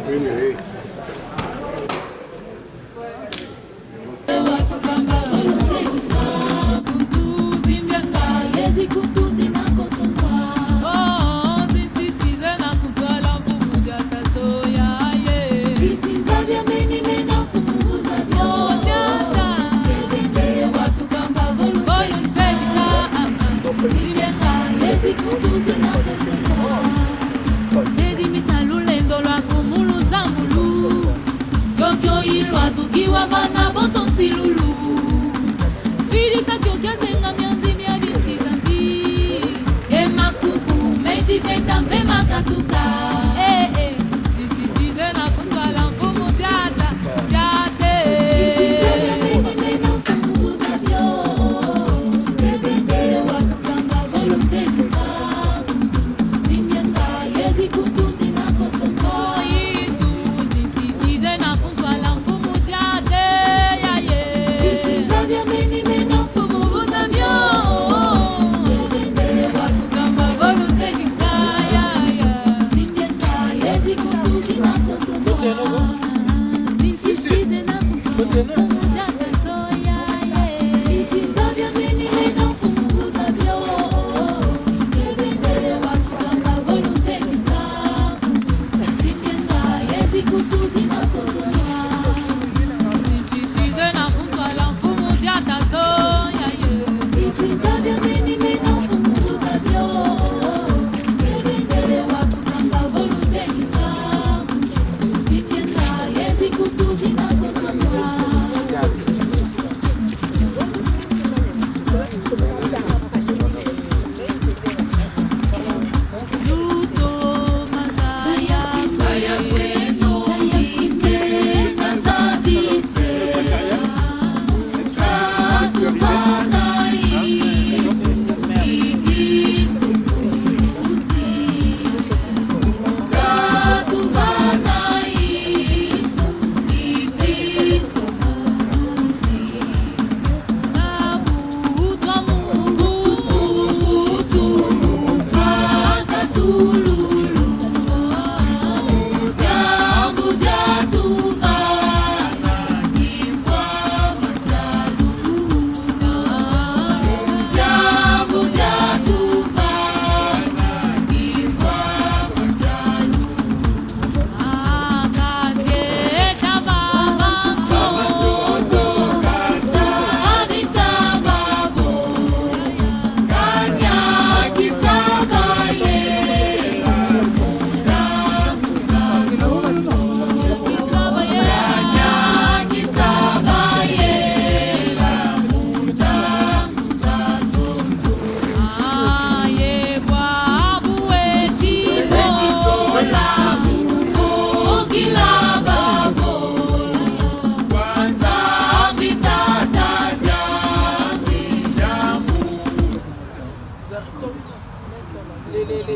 Oui. Dedi misalulendo lwa kumulu zambulu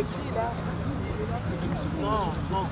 filles là. Non, non.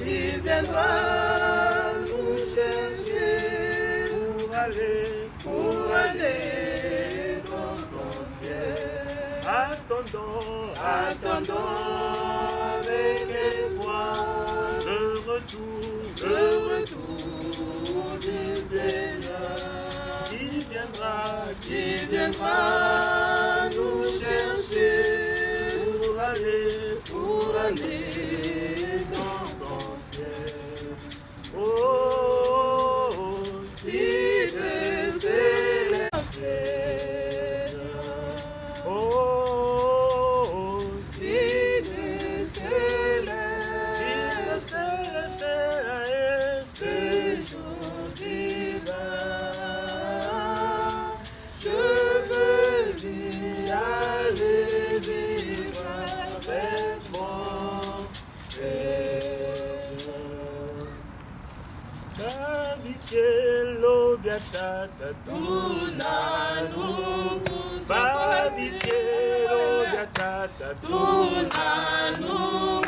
Il viendra nous chercher pour aller dans son ciel. Attendons avec espoir le retour du Seigneur. Qui viendra nous chercher pour aller dans son ciel. Oh, si le ciel est oh, si le ciel est tata tunanungu babisiero ya tata tunanungu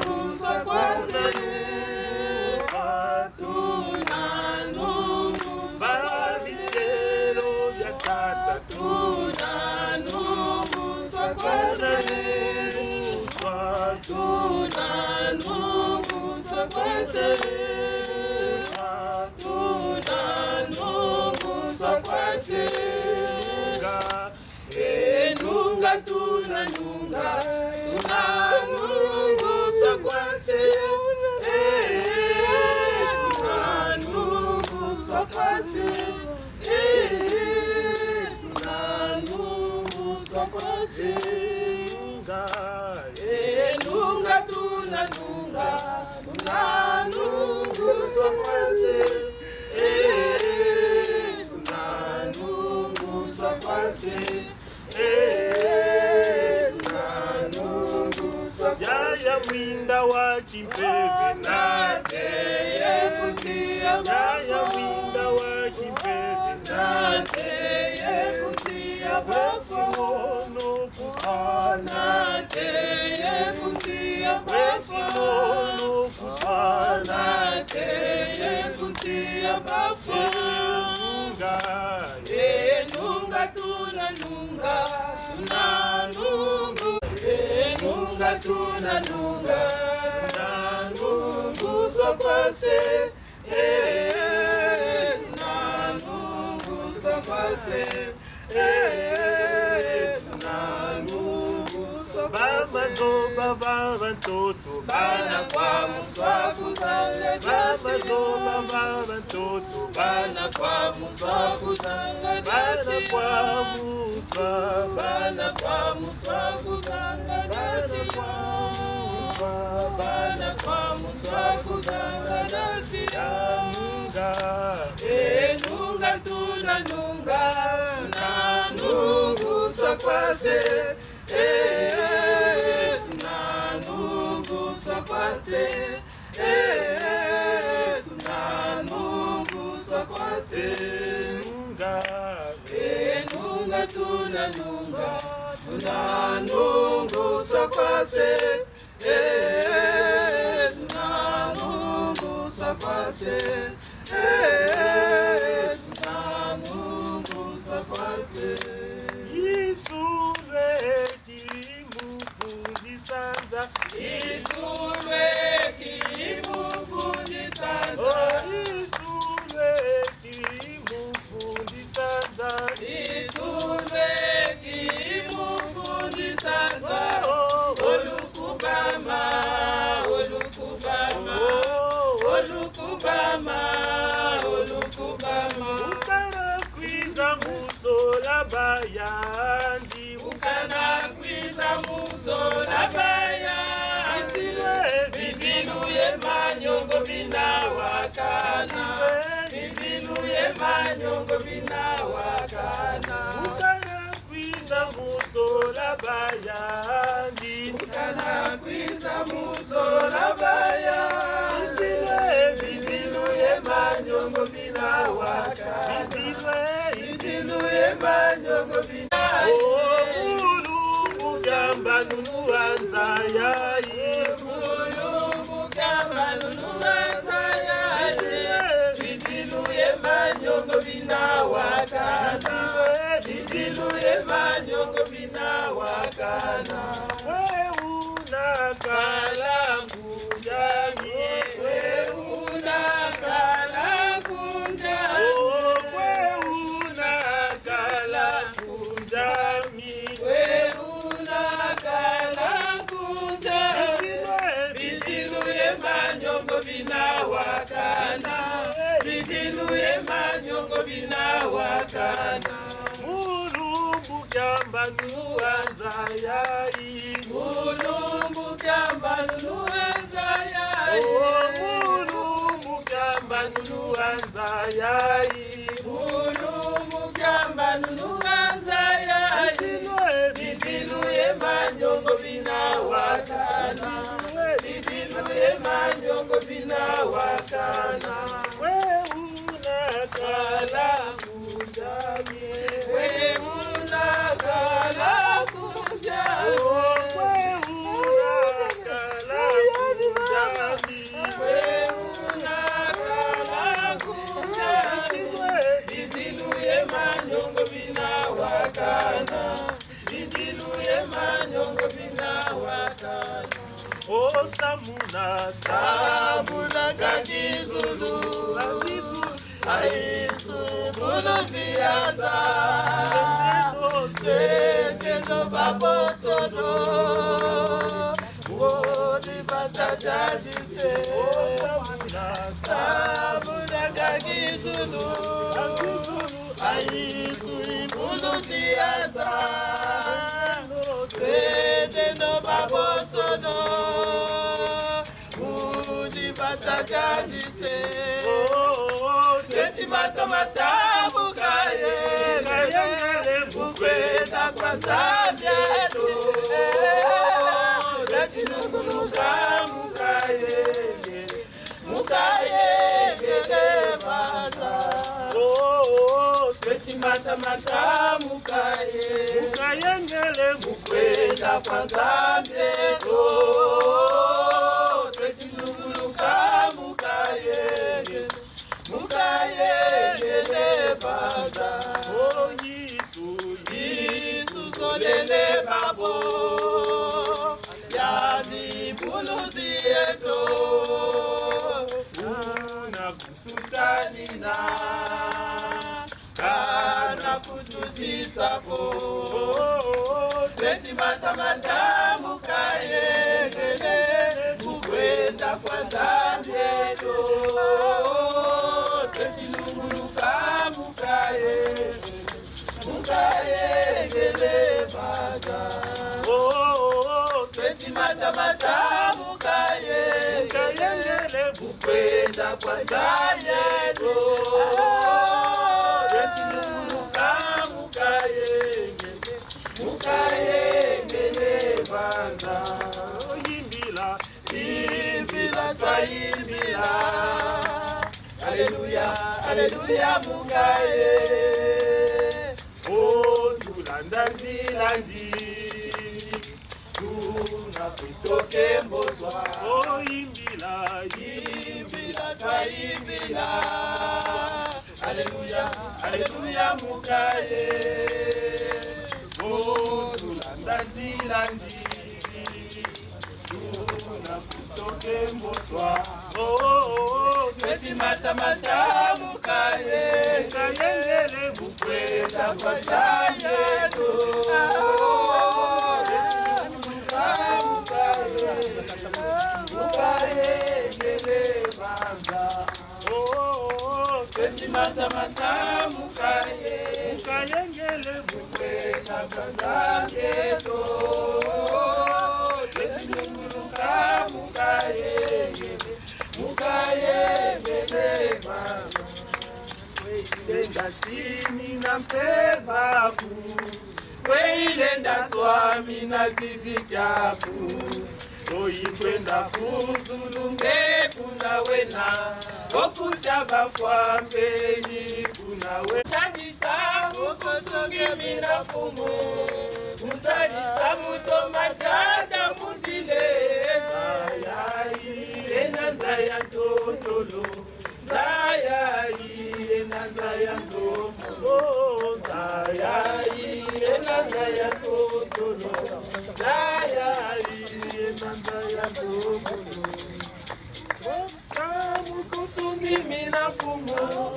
tunanungu babisiero ya tata tunanungu Enunga tunanunga tunanungu sakwase tunanungu sakwase tunanungu sakwase enunga tunanunga tunanungu sakwase tunanungu sakwase Yaya winda wa chimpebe nate yekutia Yaya winda wa chimpebe nate yekutia Wefimono kufana nate yekutia Wefimono kufana nate yekutia enunga tunanunga tunanungu enunga tunanunga tunanungu sakwase tunanungu sakwase tunanungu Baba zoba baba toto bana kwa muswaku zanga Baba zoba baba toto bana kwa muswaku zanga Bana kwa muswa bana kwa muswaku zanga bana kwa muswaku zanga enunga tunanunga tunanungu sakwase tunanungu sakwase tunanungu sakwase enunga tunanunga tunanungu sakwase tunanungu sakwase tunanungu sakwase Isure kimufundisanga Isure kimufundisanga Isure kimufundisanga Isure kimufundisanga Olukubama Olukubama Olukubama Olukubama Ukana kwiza musola bayandi Ukana kwiza musola bayandi Bibiluye manyongo binawakana Bibiluye manyongo binawakana Ukana kwiza musola bayandi Ukana kwiza musola bayandi Bibiluye manyongo binawakana Bibiluye manyongo binawakana Gamba nunuanza yai gamba nunuanza yai Bibiluye manyongo binawakana Bibiluye manyongo binawakana Weuna kalangu jami Weuna kalangu jami Weuna kalangu jami Weuna kalangu jami Bibiluye manyongo binawakana Bibiluye manyongo binawakana Mulumbu gamba nuanza yai Mulumbu gamba nuanza yai Mulumbu gamba nuanza yai Mulumbu gamba nuanza yai Bibiluye manyongo binawakana Bibiluye manyongo binawakana Weuna kalangu samuna samuna gagizulu aisu buluziaza tendo babotono wodi batajadise samuna gagizulu aisu buluziaza tendo babotono wodi batajadise Mata mukaye, kayengele mukwenda kwa sabyetu. Leti nunguluka mukaye, mukaye gele mata. Leti mata mukaye, kayengele mukwenda kwa sabyetu. Leti nunguluka mukaye. Mukaye gele bada, oh Yesu solele babo, yani buluzi eto, una kusutanina, kana kutusi sabo, teti mata mukaye gele, mukwenda kwa zandeto. Mukaye gele bada, oh teti mata mukaye gele mukwenda kwa zayeto. Teti numuruka mukaye gele bada, yimbila twayimbila. Alléluia, alléluia, mukaye. Oh, tulanda nzilandi, tunakutoke mboswa. Oh, imbila, twayimbila. Alléluia, alléluia, mukaye. Oh, tulanda nzilandi, tunakutoke mboswa. Oh, teti mata mukaye, kayengele mukwenda kwa zayeto. Mukaye gele banda, oh teti mata mukaye, kayengele mukwenda kwa zayeto. Teti numuruka mukaye. Mukaye gele baba, weilenda sini na mpebafu, weilenda swami na zizi chafu, oikwenda kuzulunge kuna wena, okuchaba kwa mbeni kuna wena. Chanisa ukosoge minafumu, musanisa mutoma chada muzile. Zaya totolo, zaya ina zaya totolo, zaya ina zaya totolo, zaya ina zaya totolo. Kamu kusungi mina fumu,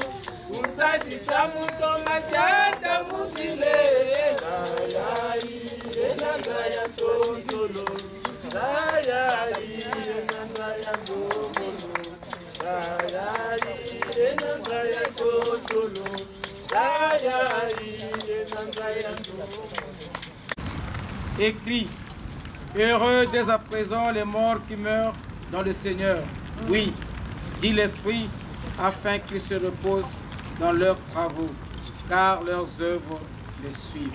usati samuto machata musile. Zaya ina zaya totolo, zaya ina zaya totolo. Écrit, heureux dès à présent les morts qui meurent dans le Seigneur. Oui, dit l'Esprit, afin qu'ils se reposent dans leurs travaux, car leurs œuvres les suivent.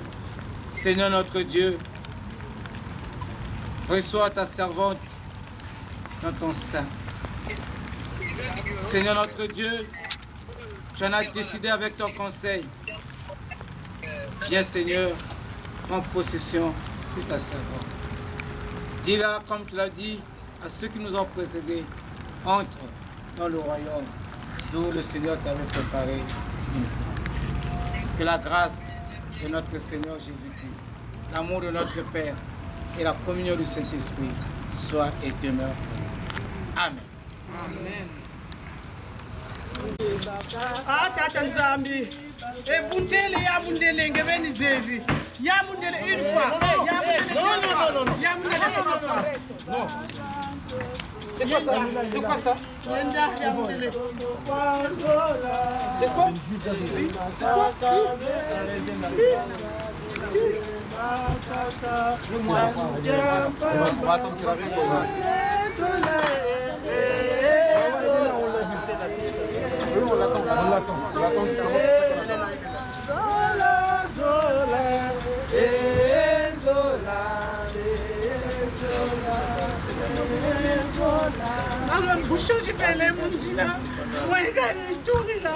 Seigneur notre Dieu, reçois ta servante dans ton sein. Seigneur notre Dieu, tu en as décidé avec ton conseil. Viens Seigneur, en possession de ta servante. Dis-la comme tu l'as dit à ceux qui nous ont précédés, entre dans le royaume d'où le Seigneur t'avait préparé une place. Que la grâce de notre Seigneur Jésus-Christ, l'amour de notre Père et la communion du Saint-Esprit soit et demeure. Amen. Tata Nzambi, ebundele yabundele ngebeni zevi. Yabundele une fois. Yabundele une fois. Non. C'est quoi ça? C'est quoi ça? Yabundele. C'est quoi? On va attendre que la vie commence. On l'attend justement. Bouchon du Belém, mon dit là. Moi, il a une tourée là.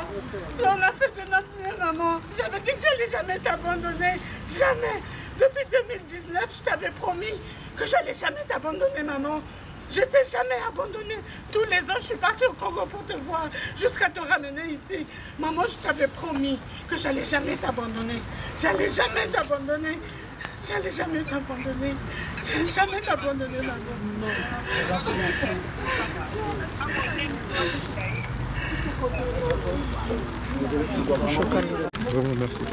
On a fait de notre mieux, maman. J'avais dit que je n'allais jamais t'abandonner. Jamais. Depuis 2019, je t'avais promis que je n'allais jamais t'abandonner, maman. Je ne t'ai jamais abandonné. Tous les ans, je suis partie au Congo pour te voir, jusqu'à te ramener ici. Maman, je t'avais promis que je n'allais jamais t'abandonner. J'allais jamais t'abandonner. J'allais jamais t'abandonner. J'allais jamais t'abandonner, maman. Vraiment, merci.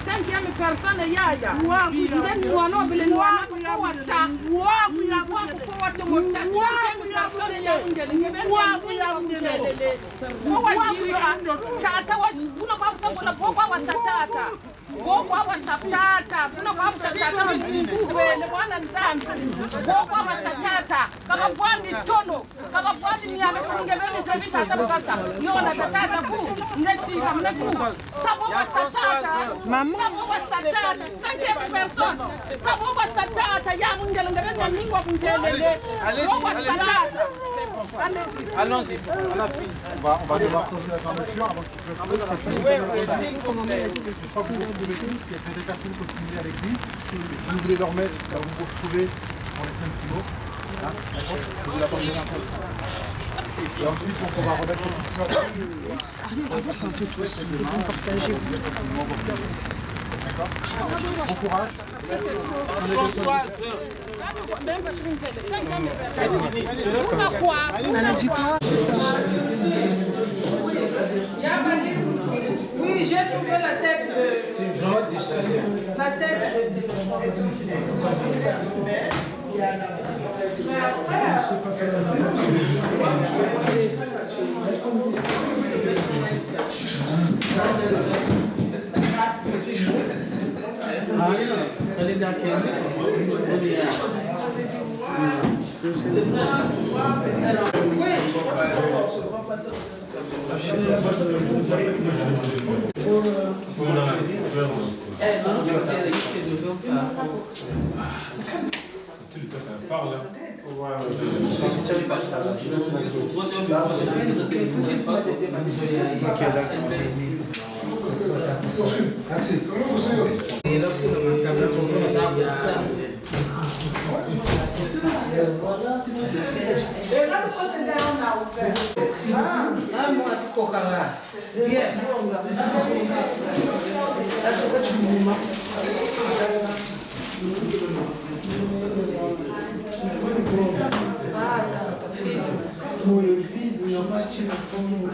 Cinquième personne yaya. Ndeni wanobele ni wanakufuata. Wakufuata mota. Cinquième personne ya ngele. Ngele. Fowajirika. Tata was kuna kwa kutabona bokwa wasatata. Bokwa wasatata. Kuna kwa kutatata wazibele bwana Nzambi. Bokwa wasatata. Kama bwani tono. Kama bwani miamesa ngebele zevita tabukasa. Yona tatata ku. Ndeshika mnefu. Sabo wasatata. Sabo wasatata. Cinquième personne. Sabo wasatata. Ya mungele ngebele ningwa kungelele. Allons-y, on a fini. On va devoir closer la fermeture avant qu'il fasse Je crois que vous devez tous, il y a des personnes qui ont signé avec lui. Et si vous voulez leur mettre, là où vous vous retrouvez, pour laisser un petit mot. D'accord? Vous la parlez un peu. Et ensuite, donc, on va remettre le petit dessus. Avance un peu toi aussi, c'est bon, partagez-vous. D'accord? Bon courage. Françoise. Oui, j'ai trouvé la tête de... La tête de... Ça parle. Moyo vide, unabaki na somo.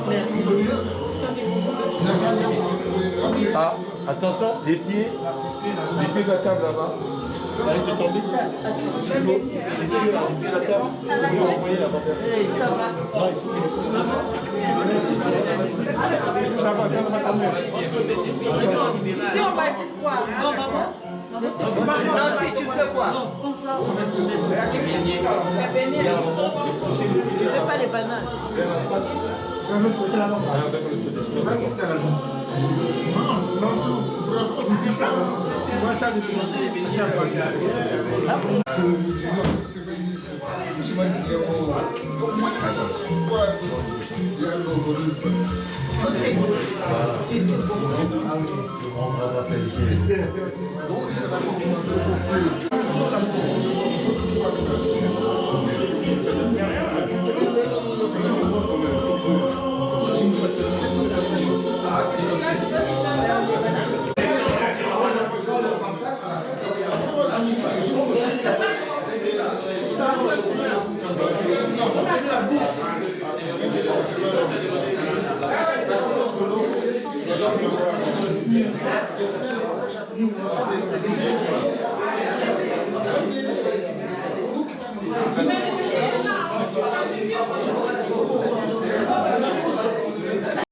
Merci. Ah, attention, les pieds de la table là-bas. Ça risque de tomber. Il faut les pieds de la table. Vous pouvez envoyer la bataille. Ça va. Non, il faut qu'il ça va, ça va calmer. Si on va dire quoi? Non, maman. Non, si tu fais quoi? Tu fais pas les bananes. C'est bon.